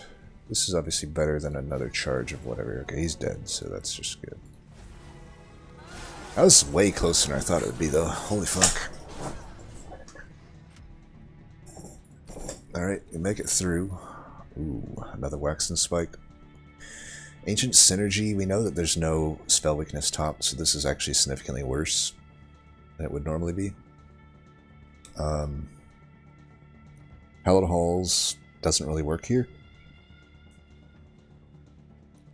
Speaker 1: is obviously better than another charge of whatever. Okay, he's dead, so that's just good. That was way closer than I thought it would be, though. Holy fuck. Alright, we make it through. Ooh, another Waxen Spike. Ancient Synergy, we know that there's no spell weakness top, so this is actually significantly worse than it would normally be. Hallowed Halls doesn't really work here.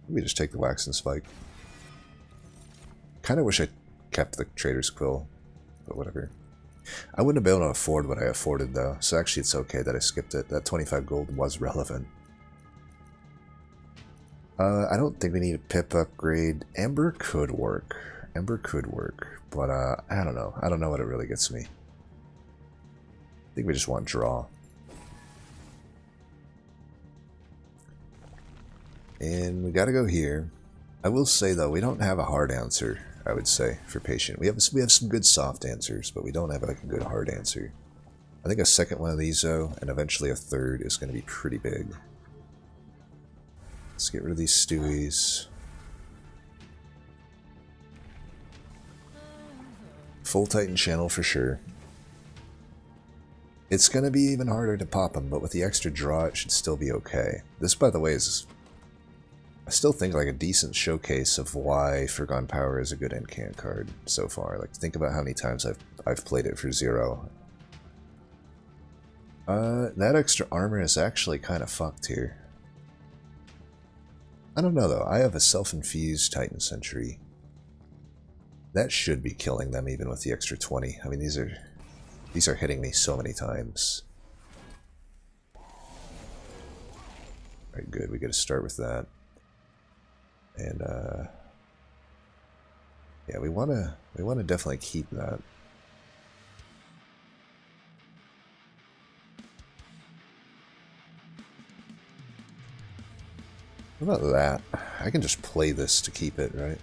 Speaker 1: Maybe just take the Waxen Spike. Kinda wish I kept the Trader's Quill, but whatever. I wouldn't have been able to afford what I afforded though, so actually it's okay that I skipped it. That 25 gold was relevant. I don't think we need a pip upgrade. Ember could work. Ember could work, but I don't know. I don't know what it really gets me. I think we just want draw. And we gotta go here. I will say though, we don't have a hard answer, I would say, for patient. We have some good soft answers, but we don't have like a good hard answer. I think a second one of these though, and eventually a third, is going to be pretty big. Let's get rid of these Stewies. Full Titan channel for sure. It's going to be even harder to pop them, but with the extra draw it should still be okay. This, by the way, is, I still think, like a decent showcase of why Forgotten Power is a good endcant card so far. Like, think about how many times I've played it for 0. That extra armor is actually kind of fucked here. I don't know though, I have a self-infused Titan Sentry. That should be killing them even with the extra 20. I mean, these are hitting me so many times. Alright, good, we gotta start with that. And yeah, we wanna definitely keep that. What about that? I can just play this to keep it, right?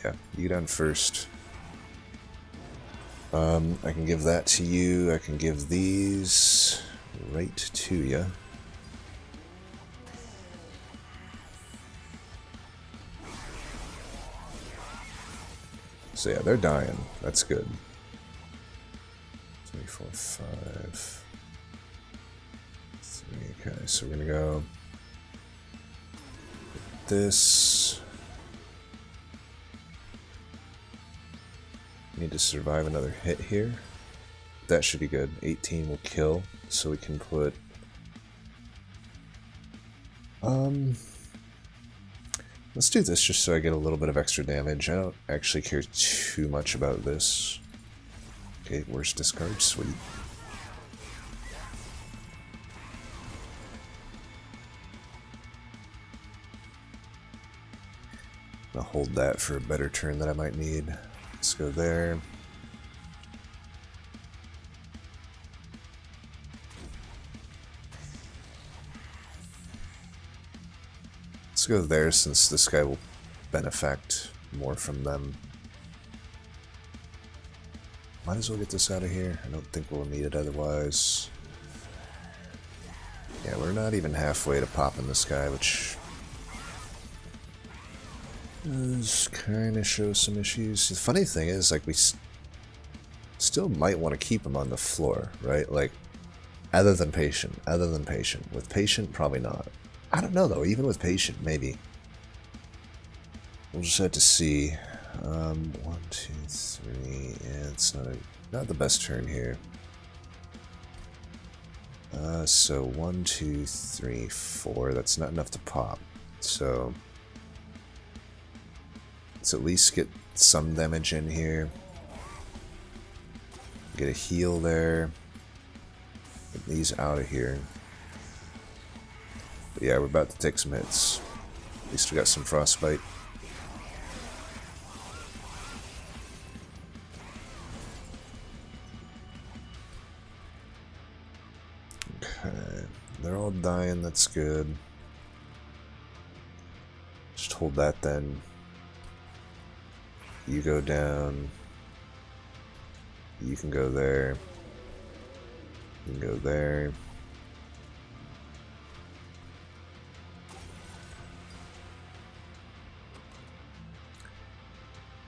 Speaker 1: Yeah, you get on first. I can give that to you. I can give these right to you. So yeah, they're dying. That's good. 3, 4, 5, 3. Okay, so we're gonna go with this. Need to survive another hit here. That should be good. 18 will kill, so we can put let's do this just so I get a little bit of extra damage. I don't actually care too much about this. Okay, worst discard, sweet. I'll hold that for a better turn that I might need. Let's go there. Let's go there since this guy will benefact more from them. Might as well get this out of here. I don't think we'll need it otherwise. Yeah, we're not even halfway to popping this guy, which does kind of show some issues. The funny thing is, like, we still might want to keep him on the floor, right? Like, other than Patient. With Patient, probably not. I don't know, though. Even with Patient, maybe. We'll just have to see. 1, 2, 3. Yeah, it's not the best turn here. So 1, 2, 3, 4. That's not enough to pop. So let's at least get some damage in here. Get a heal there. Get these out of here. But yeah, we're about to take some hits. At least we got some frostbite. Okay, they're all dying, that's good. Just hold that then. You go down. You can go there. You can go there.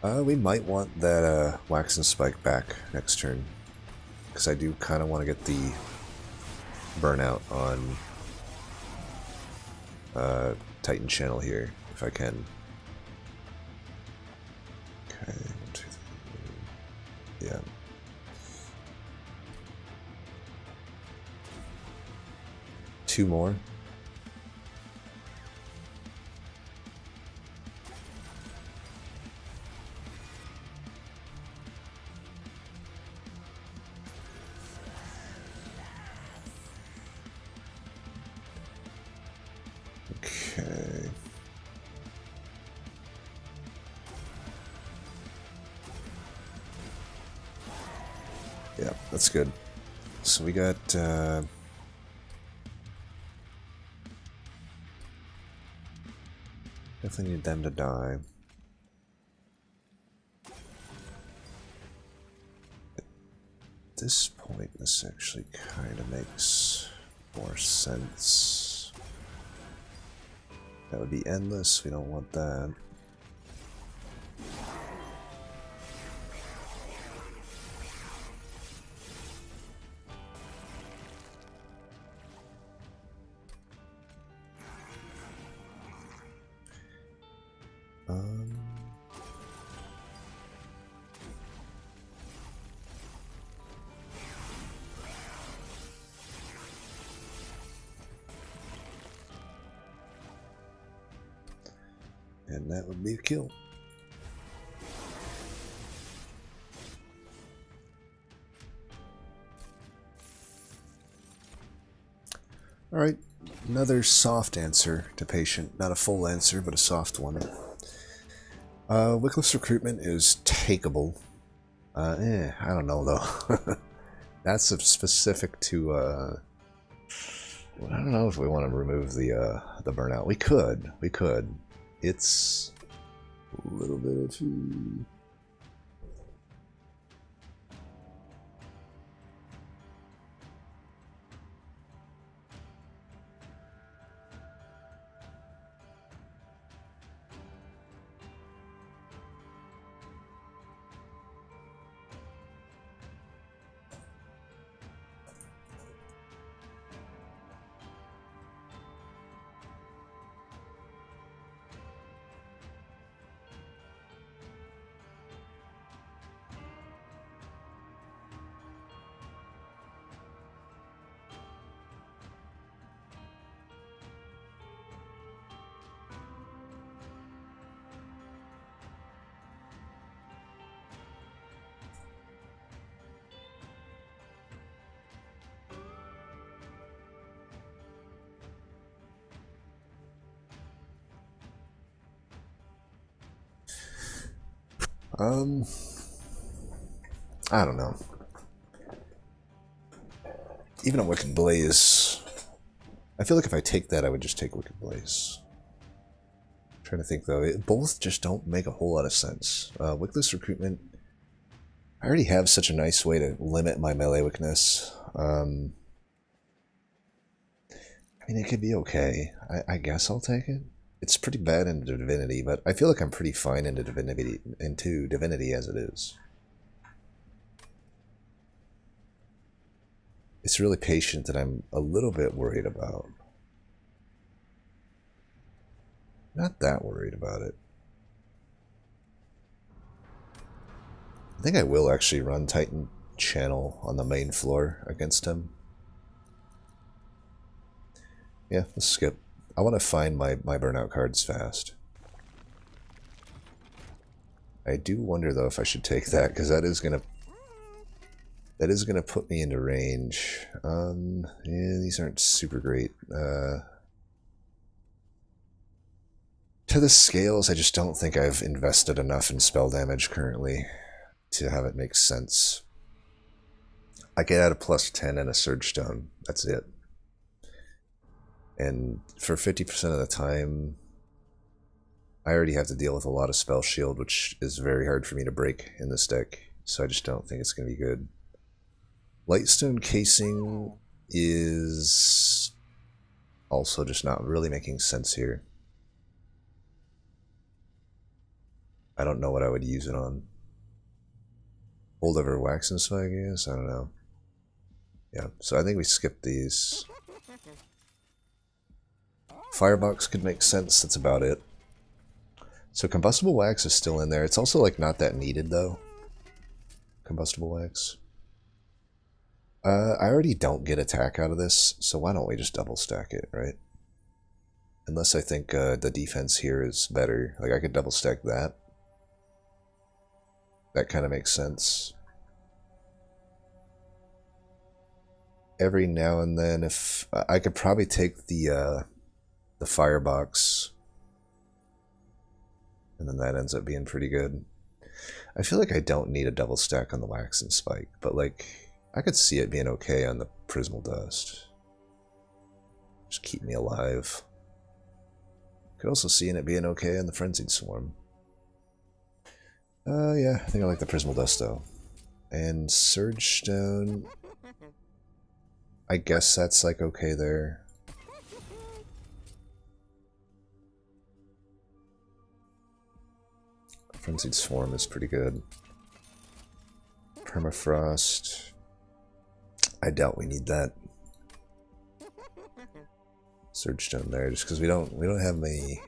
Speaker 1: We might want that Wax and Spike back next turn. Because I do kind of want to get the burnout on Titan Channel here, if I can. Okay, 1, 2, 3. Yeah. Two more. Okay. Yeah, that's good. So we got definitely need them to die. At this point, this actually kind of makes more sense. That would be endless. We don't want that. And that would be a kill. Alright, another soft answer to Patient. Not a full answer, but a soft one. Wickless Recruitment is takeable. I don't know though. That's specific to I don't know if we want to remove the burnout. We could. It's a little bit too... I don't know. Even a Wicked Blaze. I feel like if I take that, I would just take Wicked Blaze. Trying to think though, both just don't make a whole lot of sense. Wickless Recruitment, I already have such a nice way to limit my melee weakness. I mean, it could be okay. I guess I'll take it. It's pretty bad in Divinity, but I feel like I'm pretty fine into Divinity as it is. It's really Patient that I'm a little bit worried about. Not that worried about it. I think I will actually run Titan Channel on the main floor against him. Yeah, let's skip. I want to find my burnout cards fast. I do wonder though if I should take that, because that is gonna put me into range. Yeah, these aren't super great. To the scales, I just don't think I've invested enough in spell damage currently to have it make sense. I get out a +10 and a Surge Stone. That's it. And for 50% of the time, I already have to deal with a lot of Spell Shield, which is very hard for me to break in this deck. So I just don't think it's going to be good. Lightstone Casing is also just not really making sense here. I don't know what I would use it on. Holdover Wax and Spike, I guess? I don't know. Yeah, so I think we skip these. Firebox could make sense, that's about it. So Combustible Wax is still in there. It's also like not that needed though. Combustible Wax. I already don't get attack out of this, so why don't we just double stack it, right? Unless I think the defense here is better. Like I could double stack that. That kind of makes sense. Every now and then, if I could probably take the firebox, and then that ends up being pretty good. I feel like I don't need a double stack on the Wax and Spike, but like I could see it being okay on the Prismal Dust. Just keep me alive. Could also see it being okay on the Frenzied Swarm. Yeah, I think I like the Prismal Dust though. And Surge Stone, I guess that's like okay there. Frenzied Swarm is pretty good. Permafrost, I doubt we need that. Surge Stone there, just because we don't have many.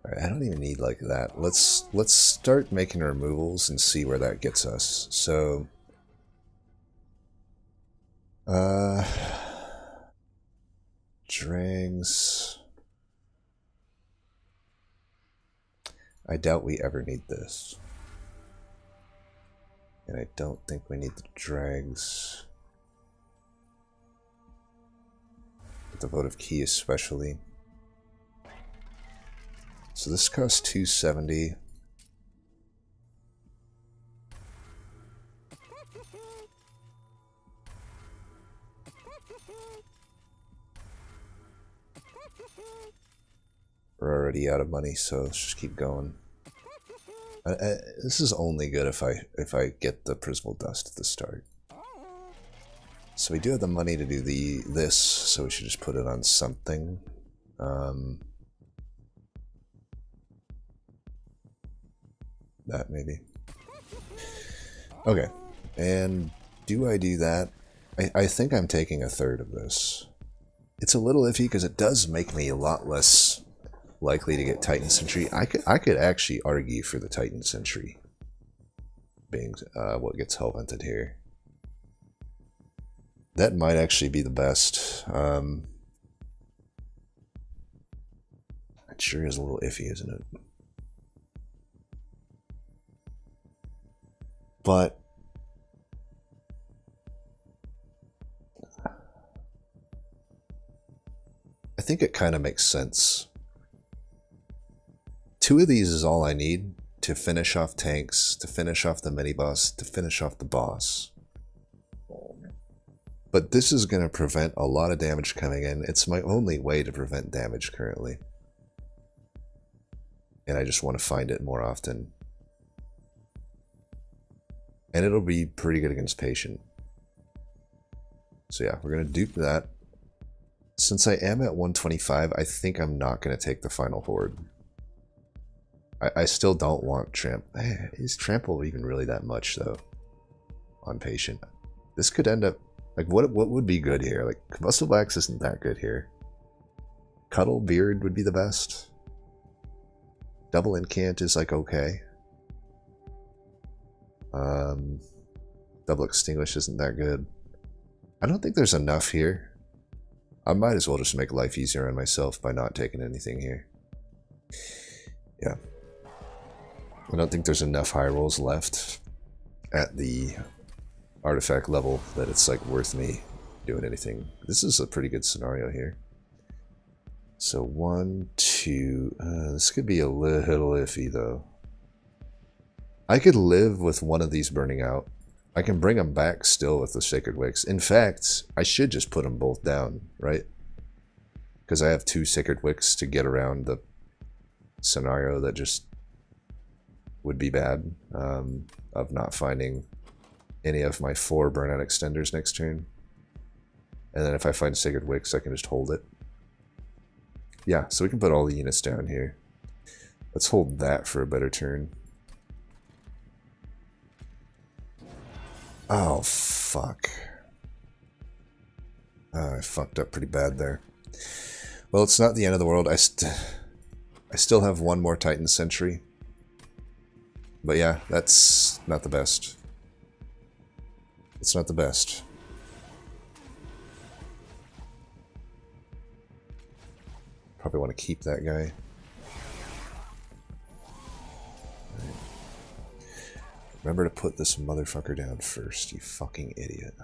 Speaker 1: Alright, I don't even need like that. Let's start making removals and see where that gets us. So Drags. I doubt we ever need this. And I don't think we need the Drags. With the Votive Key especially. So this costs 270. We're already out of money, so let's just keep going. This is only good if I get the Prismal Dust at the start. So we do have the money to do this, so we should just put it on something. That maybe. Okay, and do I do that? I think I'm taking a third of this. It's a little iffy because it does make me a lot less likely to get Titan Sentry. I could actually argue for the Titan Sentry being what gets Hellvented here. That might actually be the best. It sure is a little iffy, isn't it? But I think it kind of makes sense. 2 of these is all I need to finish off tanks, to finish off the mini-boss, to finish off the boss. But this is going to prevent a lot of damage coming in. It's my only way to prevent damage currently. And I just want to find it more often. And it'll be pretty good against Patient. So yeah, we're going to dupe that. Since I am at 125, I think I'm not going to take the final Horde. I still don't want Is Trample even really that much, though, on Patient? This could end up... Like, what would be good here? Like, Combustible Axe isn't that good here. Cuddle Beard would be the best. Double Incant is, like, okay. Double Extinguish isn't that good. I don't think there's enough here. I might as well just make life easier on myself by not taking anything here. Yeah. I don't think there's enough high rolls left at the artifact level that it's like worth me doing anything. This is a pretty good scenario here. So 1, 2, this could be a little iffy though. I could live with one of these burning out. I can bring them back still with the Sacred Wicks. In fact, I should just put them both down, right? Because I have 2 Sacred Wicks to get around the scenario that just would be bad, of not finding any of my 4 burnout extenders next turn. And then if I find Sacred Wicks, I can just hold it. Yeah, so we can put all the units down here. Let's hold that for a better turn. Oh, fuck. I fucked up pretty bad there. Well, it's not the end of the world. I still have 1 more Titan Sentry. But yeah, that's not the best. It's not the best. Probably want to keep that guy. Right. Remember to put this motherfucker down first, you fucking idiot.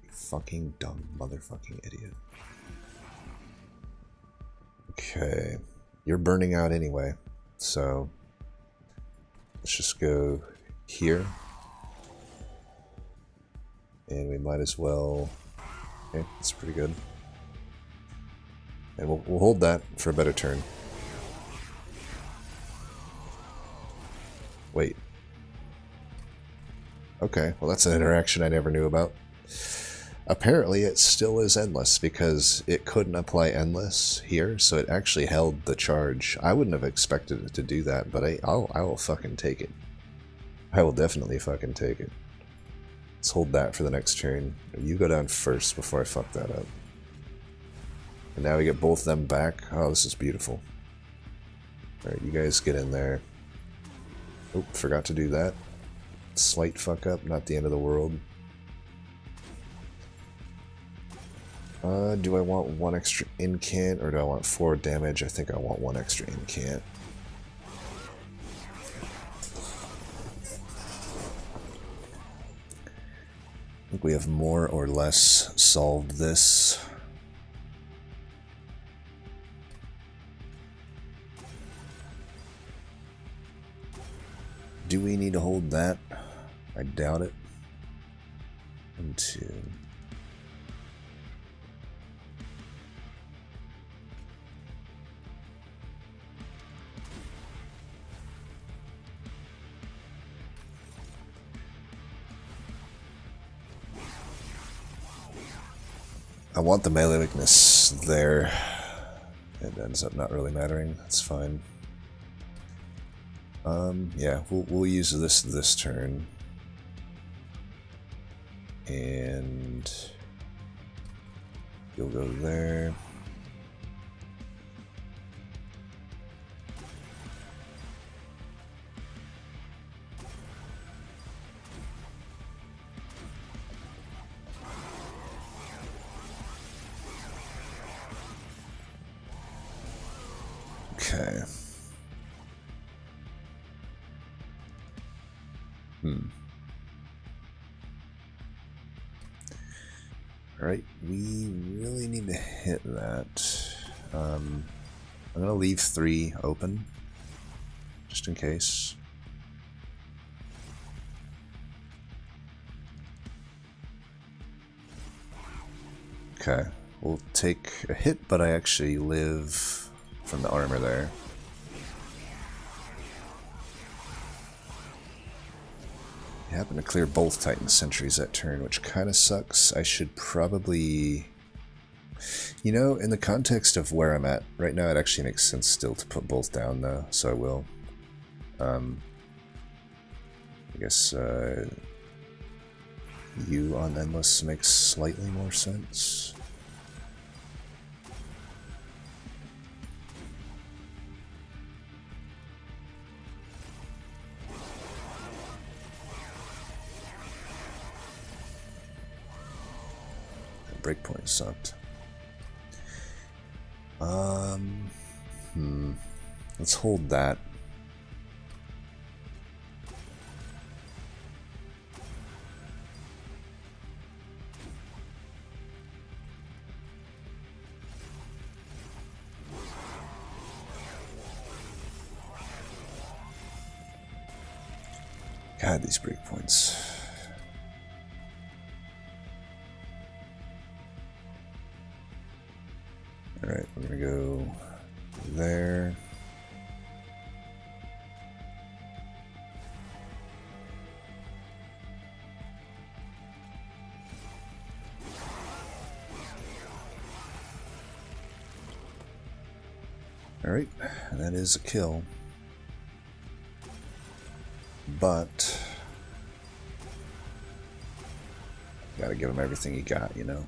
Speaker 1: You fucking dumb motherfucking idiot. Okay. You're burning out anyway, so let's just go here. And we might as well... Okay, that's pretty good. And we'll hold that for a better turn. Wait. Okay, well that's an interaction I never knew about. Apparently it still is endless because it couldn't apply endless here, so it actually held the charge. I wouldn't have expected it to do that, but I will fucking take it. I will definitely fucking take it. Let's hold that for the next turn. You go down first before I fuck that up. And now we get both of them back. Oh, this is beautiful. Alright, you guys get in there. Oh, forgot to do that. Slight fuck up, not the end of the world. Do I want 1 extra incant or do I want 4 damage? I think I want 1 extra incant. I think we have more or less solved this. Do we need to hold that? I doubt it. 1, 2. I want the melee weakness there. It ends up not really mattering. That's fine. Yeah, we'll use this turn. And you'll go there. Okay. Alright, we really need to hit that. I'm gonna leave 3 open, just in case. Okay, we'll take a hit, but I actually live from the armor there. I happen to clear both Titan Sentries that turn, which kind of sucks. I should probably... You know, in the context of where I'm at right now, it actually makes sense still to put both down, though, so I will. I guess you on Endless makes slightly more sense. Breakpoint sucked. Let's hold that. God, these breakpoints. Alright, we're gonna go there. Alright, that is a kill. But gotta give him everything he got, you know.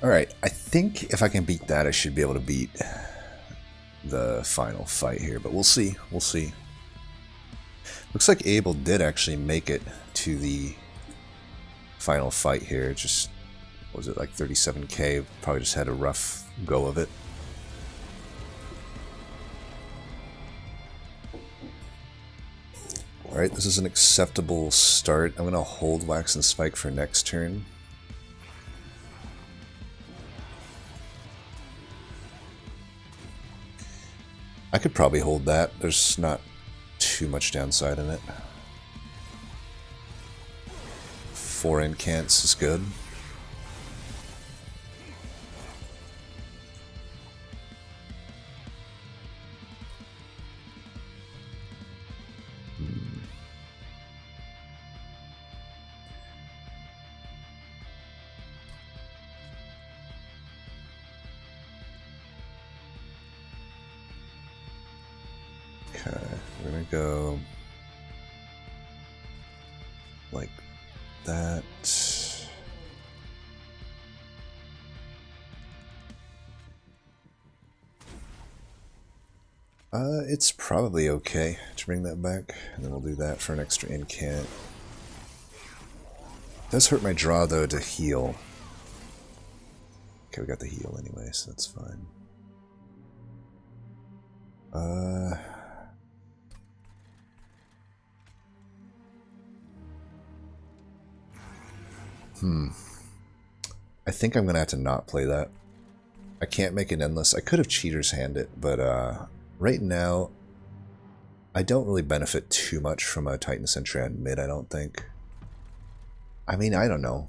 Speaker 1: Alright, I think if I can beat that, I should be able to beat the final fight here, but we'll see. We'll see. Looks like Abel did actually make it to the final fight here. Just, was it like 37k? Probably just had a rough go of it. Alright, this is an acceptable start. I'm going to hold Wax and Spike for next turn. I could probably hold that. There's not too much downside in it. 4 incants is good. Okay, we're gonna go like that. It's probably okay to bring that back, and then we'll do that for an extra incant. It does hurt my draw though to heal. Okay, we got the heal anyway, so that's fine. I think I'm gonna have to not play that. I can't make it endless. I could have Cheater's Hand it, but right now I don't really benefit too much from a Titan Sentry on mid, I don't think. I mean, I don't know.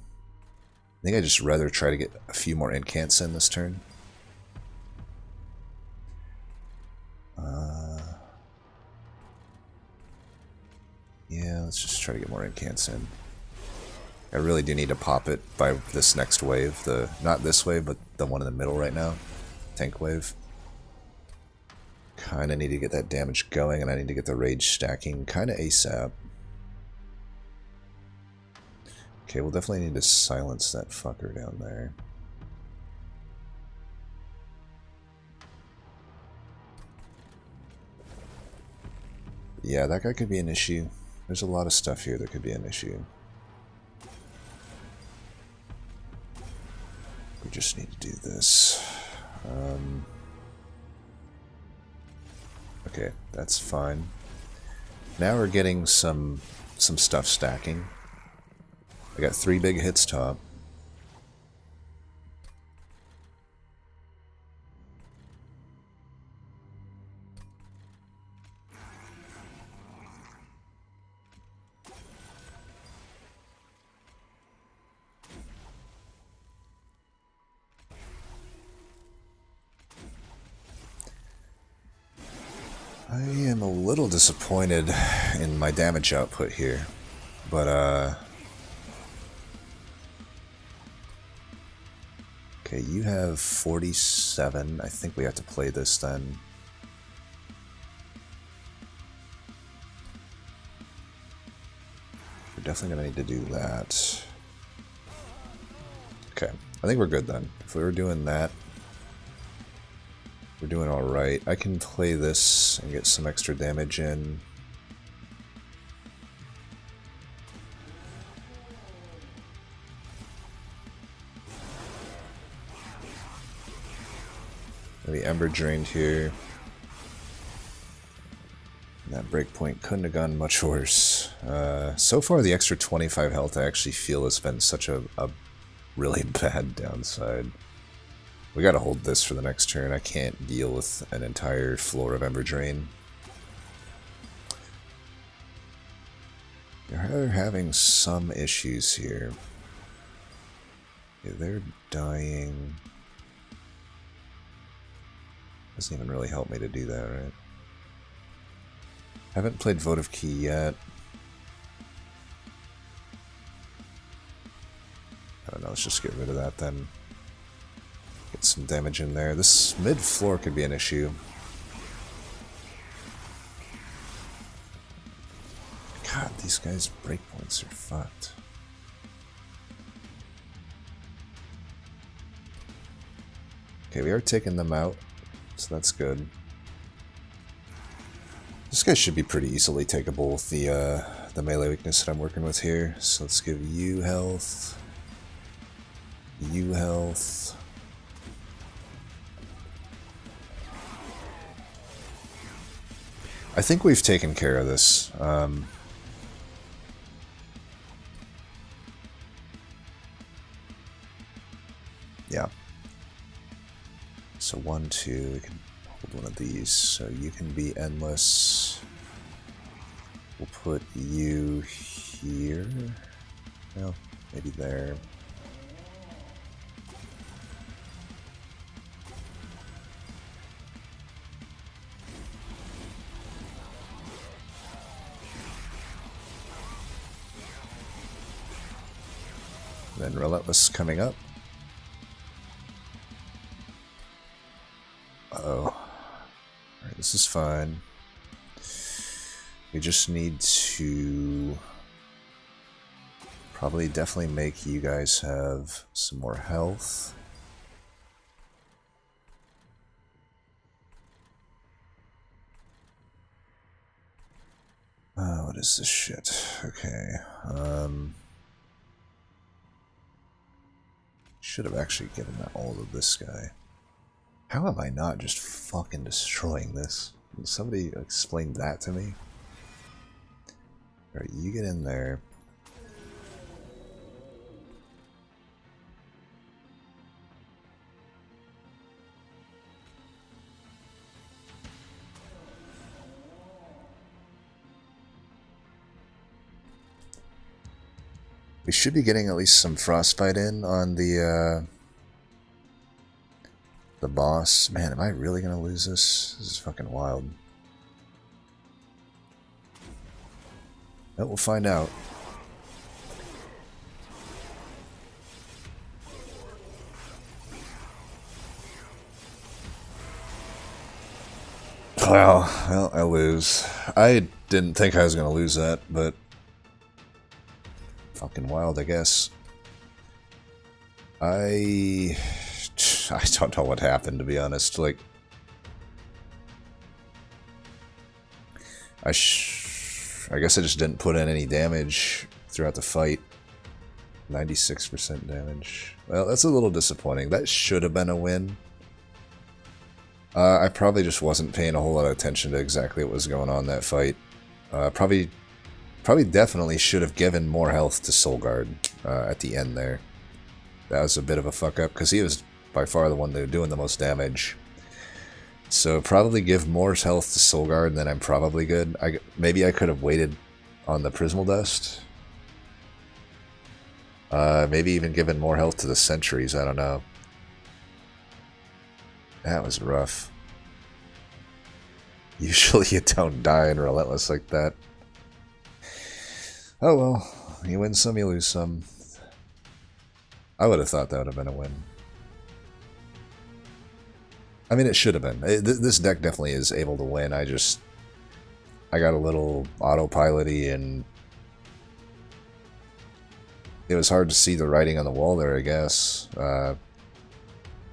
Speaker 1: I think I'd just rather try to get a few more incants in this turn. Yeah, let's just try to get more incants in. I really do need to pop it by this next wave. Not this wave, but the one in the middle right now. Tank wave. Kinda need to get that damage going, and I need to get the rage stacking kinda ASAP. Okay, we'll definitely need to silence that fucker down there. Yeah, that guy could be an issue. There's a lot of stuff here that could be an issue. We just need to do this. Okay, that's fine. Now we're getting some stuff stacking. I got 3 big hits top. I am a little disappointed in my damage output here, but okay, you have 47. I think we have to play this then. We're definitely gonna need to do that. Okay, I think we're good then. If we were doing that, we're doing alright. I can play this and get some extra damage in. The Ember drained here. That breakpoint couldn't have gone much worse. So far, the extra 25 health I actually feel has been such a really bad downside. We gotta hold this for the next turn. I can't deal with an entire floor of Ember Drain. They're having some issues here. Yeah, they're dying. Doesn't even really help me to do that, right? Haven't played Votive Key yet. I don't know, let's just get rid of that then. Get some damage in there. This mid-floor could be an issue. God, these guys' breakpoints are fucked. Okay, we are taking them out, so that's good. This guy should be pretty easily takeable with the melee weakness that I'm working with here. So let's give you health. You health. I think we've taken care of this. Yeah. So 1, 2, we can hold one of these. So you can be endless. We'll put you here. Well, maybe there. Then Relentless coming up. Uh-oh. Alright, this is fine. We just need to probably definitely make you guys have some more health. What is this shit? Okay. Should have actually given that all to this guy. How am I not just fucking destroying this? Can somebody explain that to me? Alright, you get in there. We should be getting at least some frostbite in on the boss. Man, am I really gonna lose this? This is fucking wild. But we'll find out. Well, I lose. I didn't think I was gonna lose that, but fucking wild, I guess. I don't know what happened, to be honest. Like, I guess I just didn't put in any damage throughout the fight. 96% damage. Well, that's a little disappointing. That should have been a win. I probably just wasn't paying a whole lot of attention to exactly what was going on in that fight. Probably definitely should have given more health to Solgard at the end there. That was a bit of a fuck up, because he was by far the one that was doing the most damage. So probably give more health to Solgard, and then I'm probably good. Maybe I could have waited on the Prismal Dust. Maybe even given more health to the Sentries, I don't know. That was rough. Usually you don't die in Relentless like that. Oh well, you win some, you lose some. I would have thought that would have been a win. I mean, it should have been. This deck definitely is able to win. I got a little autopilot-y, and it was hard to see the writing on the wall there, I guess.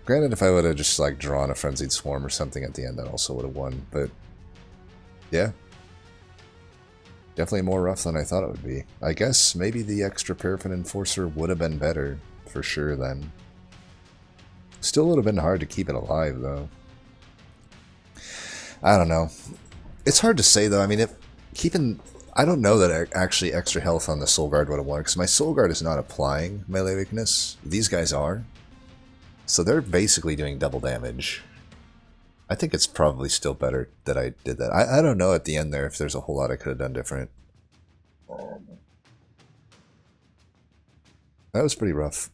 Speaker 1: Granted, if I would have just like drawn a Frenzied Swarm or something at the end, that also would have won. But yeah, definitely more rough than I thought it would be. I guess maybe the extra Paraffin Enforcer would have been better for sure then. Still would have been hard to keep it alive though. I don't know. It's hard to say though. I mean, I don't know that actually extra health on the Soul Guard would have won, because my Soul Guard is not applying melee weakness. These guys are. So they're basically doing double damage. I think it's probably still better that I did that. I don't know at the end there if there's a whole lot I could have done different. That was pretty rough.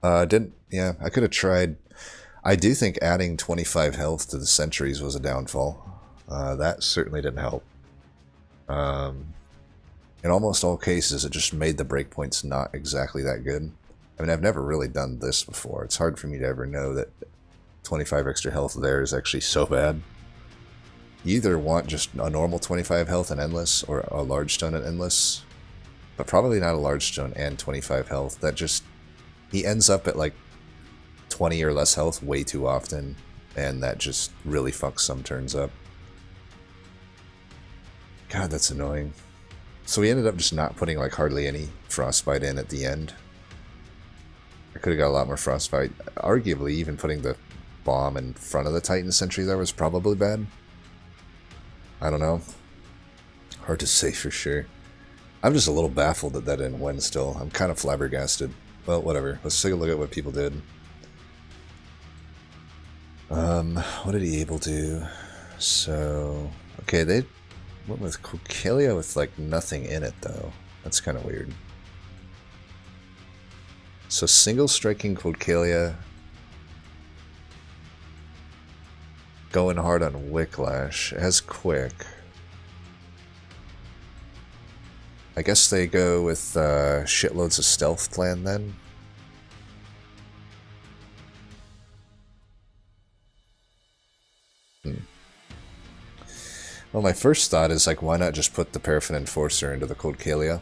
Speaker 1: Yeah, I could have tried. I do think adding 25 health to the sentries was a downfall. That certainly didn't help. In almost all cases, it just made the breakpoints not exactly that good. I mean, I've never really done this before. It's hard for me to ever know that 25 extra health there is actually so bad. You either want just a normal 25 health and Endless, or a large stone and Endless, but probably not a large stone and 25 health. That just, he ends up at like 20 or less health way too often, and that just really fucks some turns up. God, that's annoying. So we ended up just not putting like hardly any Frostbite in at the end. I could have got a lot more Frostbite. Arguably, even putting the bomb in front of the Titan Sentry there was probably bad. I don't know. Hard to say for sure. I'm just a little baffled that that didn't win still. I'm kind of flabbergasted. Well, whatever. Let's take a look at what people did. What did he able to? So, okay, they went with Coccalia with like nothing in it though. That's kind of weird. So single striking Coccalia, going hard on Wicklash. It has quick. I guess they go with shitloads of stealth plan then. Well, my first thought is like, why not just put the Paraffin Enforcer into the Coccalia?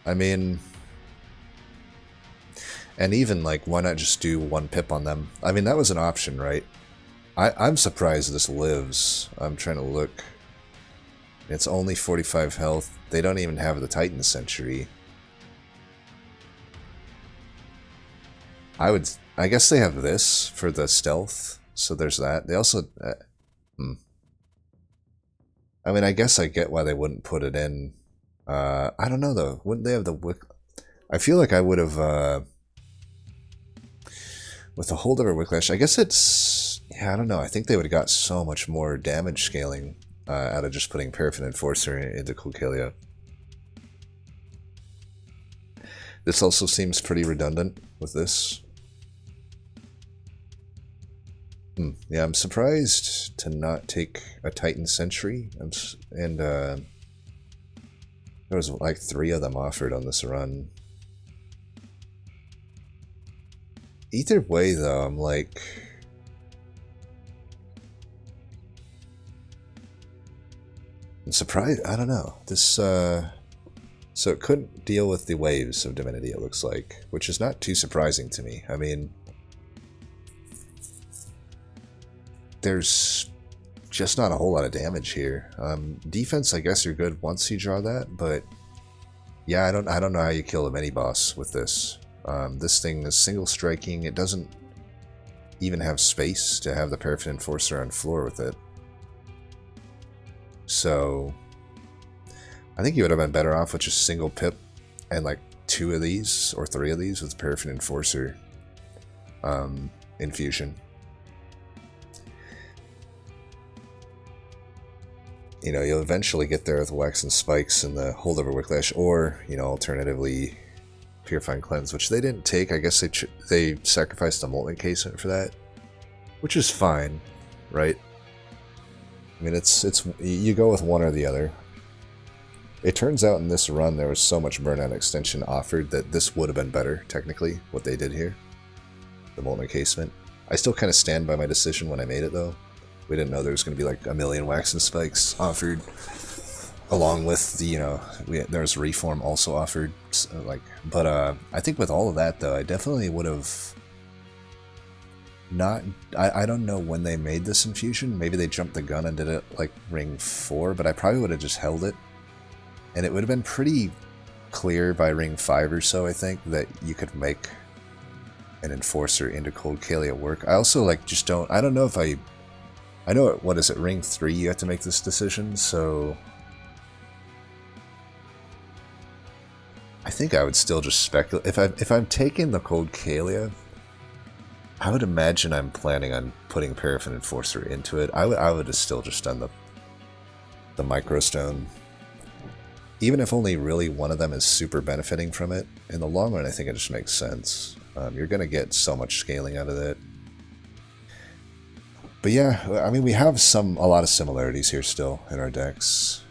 Speaker 1: I mean, and even like, why not just do one pip on them? I mean, that was an option, right? I'm surprised this lives. I'm trying to look. It's only 45 health. They don't even have the Titan Sentry. I guess they have this for the stealth, so there's that. They also, I mean, I guess I get why they wouldn't put it in. I don't know though. Wouldn't they have the wick? I feel like I would have, with the holdover Wicklash. I guess it's, yeah, I don't know. I think they would have got so much more damage scaling out of just putting Paraffin Enforcer into Coccalia. This also seems pretty redundant with this. Yeah, I'm surprised to not take a Titan Sentry. And there was like 3 of them offered on this run. Either way, though, I'm like, I'm surprised. I don't know. This so it couldn't deal with the waves of Divinity, it looks like, which is not too surprising to me. I mean, there's just not a whole lot of damage here. Defense, I guess you're good once you draw that, but yeah, I don't know how you kill a mini boss with this. This thing is single striking. It doesn't even have space to have the Paraffin Enforcer on floor with it. So I think you would have been better off with just single pip and like 2 of these or 3 of these with Paraffin Enforcer infusion. You know, you'll eventually get there with Wax and Spikes and the holdover Wicklash, or, you know, alternatively, Purifying Cleanse, which they didn't take. I guess they sacrificed a Molten Casement for that, which is fine, right? I mean, it's you go with one or the other. It turns out in this run there was so much burnout extension offered that this would have been better, technically, what they did here. The Molten Casement. I still kind of stand by my decision when I made it, though. We didn't know there was going to be like a million Waxen Spikes offered, along with the, you know, there's Reform also offered, but I think with all of that, though, I definitely would have not, I don't know when they made this infusion. Maybe they jumped the gun and did it like Ring 4, but I probably would have just held it. And it would have been pretty clear by Ring 5 or so, I think, that you could make an Enforcer into Cold Kalia work. I also, like, just don't... I don't know if I know, what is it, Ring 3 you have to make this decision, so... I think I would still just speculate. If I'm taking the Cold Kalia, I would imagine I'm planning on putting Paraffin Enforcer into it. I would have still just done the Microstone. Even if only really one of them is super benefiting from it, in the long run I think it just makes sense. You're going to get so much scaling out of it. But yeah, I mean, we have a lot of similarities here still in our decks.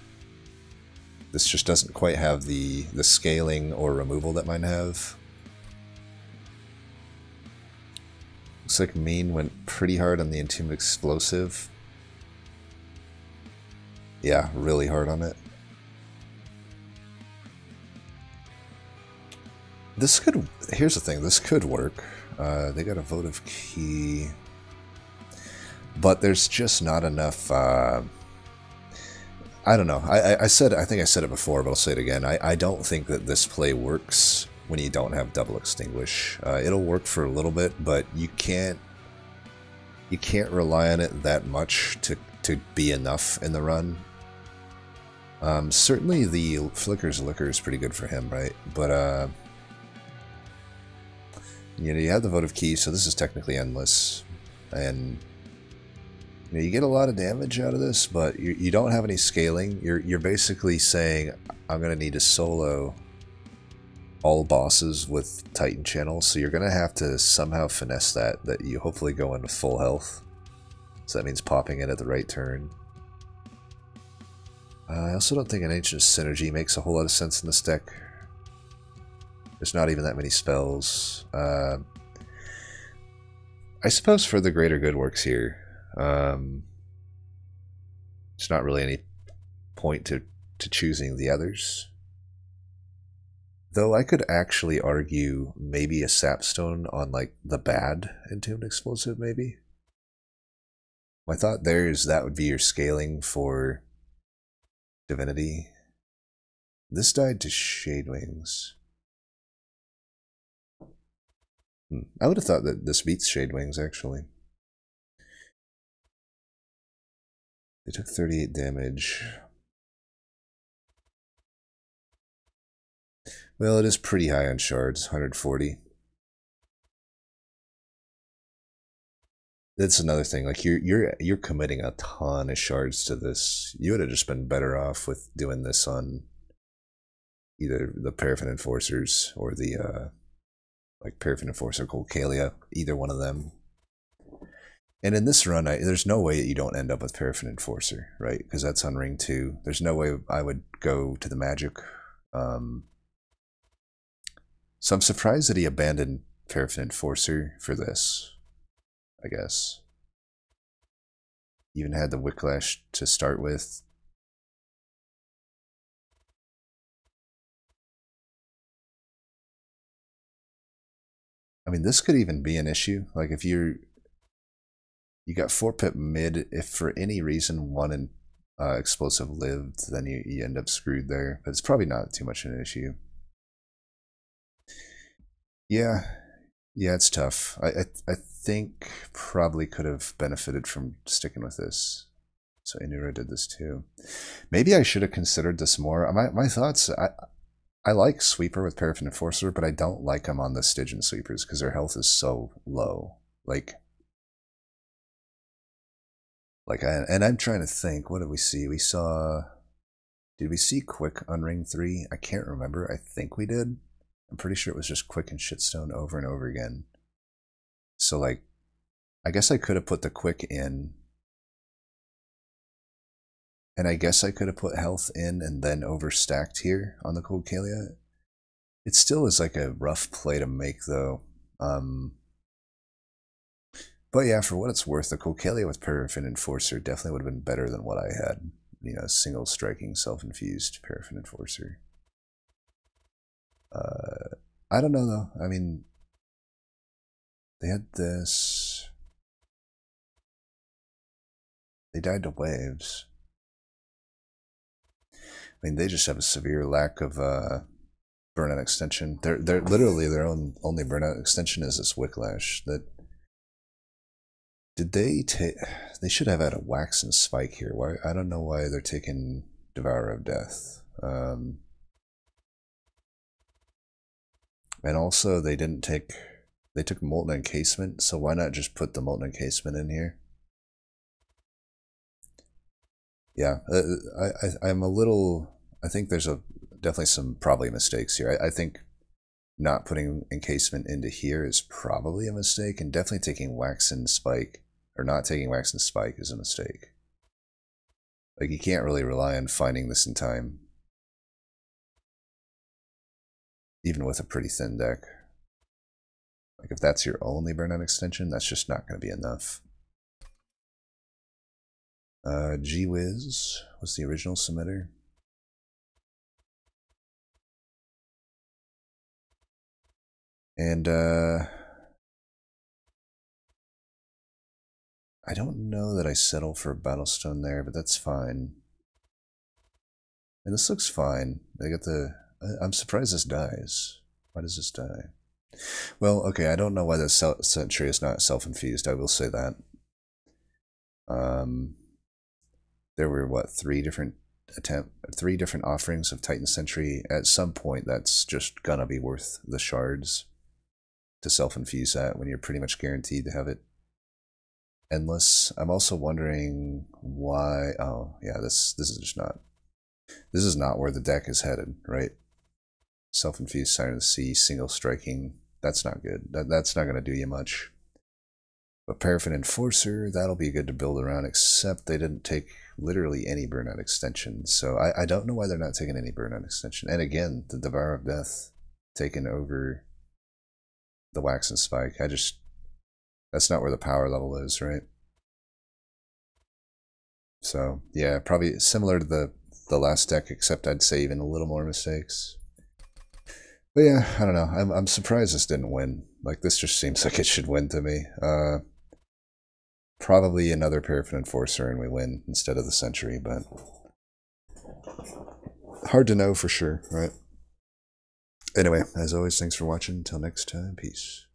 Speaker 1: This just doesn't quite have the scaling or removal that mine have. Looks like Mean went pretty hard on the Entombed Explosive. Yeah, really hard on it. This could... Here's the thing, this could work. They got a Votive Key. But there's just not enough... I don't know. I think I said it before, but I'll say it again. I don't think that this play works when you don't have Double Extinguish. It'll work for a little bit, but you can't rely on it that much to be enough in the run. Certainly the Flicker's Liquor is pretty good for him, right? But you know, you have the Votive Key, so this is technically endless, and you know, you get a lot of damage out of this, but you don't have any scaling. You're basically saying, I'm going to need to solo all bosses with Titan channels, so you're going to have to somehow finesse that you hopefully go in with full health. So that means popping it at the right turn. I also don't think an Ancient Synergy makes a whole lot of sense in this deck. There's not even that many spells. I suppose for the greater good works here. There's not really any point to choosing the others. Though I could actually argue maybe a Sapstone on like the bad Entombed Explosive, maybe. My thought there is that would be your scaling for Divinity. This died to Shadewings. I would have thought that this beats Shadewings, actually. They took 38 damage. Well, it is pretty high on shards, 140. That's another thing. Like you're committing a ton of shards to this. You would have just been better off with doing this on either the Paraffin Enforcers or the like Paraffin Enforcer, Cold Kalia, either one of them. And in this run, there's no way that you don't end up with Paraffin Enforcer, right? Because that's on Ring 2. There's no way I would go to the Magic. So I'm surprised that he abandoned Paraffin Enforcer for this, I guess. Even had the Wicklash to start with. I mean, this could even be an issue. Like if you got 4-pip mid, if for any reason one explosive lived, then you end up screwed there. But it's probably not too much of an issue. Yeah, it's tough. I think probably could have benefited from sticking with this. So Inura did this too. Maybe I should have considered this more. My thoughts, I like Sweeper with Paraffin Enforcer, but I don't like them on the Stygian Sweepers because their health is so low. And I'm trying to think, what did we see? Did we see Quick on Ring 3? I can't remember. I think we did. I'm pretty sure it was just quick and shitstone over and over again. So like, I guess I could have put the quick in, and I guess I could have put health in and then overstacked here on the Cold Kalia. It still is like a rough play to make though. But yeah, for what it's worth, the Cold Kalia with Paraffin Enforcer definitely would have been better than what I had. You know, single striking self-infused Paraffin Enforcer. I don't know though. I mean, they had this. They died to waves. I mean, they just have a severe lack of burnout extension. They're literally their only burnout extension is this Wicklash. That did they take? They should have had a Wax and Spike here. Why? I don't know why they're taking Devourer of Death. And also, they didn't take. They took Molten Encasement, so why not just put the Molten Encasement in here? Yeah, I'm a little. I think there's definitely some probably mistakes here. I think not putting Encasement into here is probably a mistake, and definitely taking Wax and Spike, or not taking Wax and Spike is a mistake. Like, you can't really rely on finding this in time, even with a pretty thin deck. Like, if that's your only burnout extension, that's just not going to be enough. G-Wiz was the original submitter. And I don't know that I settle for Battlestone there, but that's fine. And this looks fine. They got the. I'm surprised this dies. Why does this die? Well, okay, I don't know why the Sentry is not self-infused. I will say that. There were what, three different offerings of Titan Sentry. At some point, that's just gonna be worth the shards to self-infuse that when you're pretty much guaranteed to have it endless. I'm also wondering why. Oh yeah, this is just not. This is not where the deck is headed, right? Self-infused Siren of the Sea, single striking. That's not good. That's not gonna do you much. But Paraffin Enforcer, that'll be good to build around, except they didn't take literally any burnout extension. So I don't know why they're not taking any burnout extension. And again, the Devourer of Death taken over the Wax and Spike. That's not where the power level is, right? So yeah, probably similar to the last deck, except I'd say even a little more mistakes. But yeah, I don't know. I'm surprised this didn't win. Like, this just seems like it should win to me. Probably another Paraffin Enforcer and we win instead of the Sentry, but hard to know for sure, right? Anyway, as always, thanks for watching. Until next time, peace.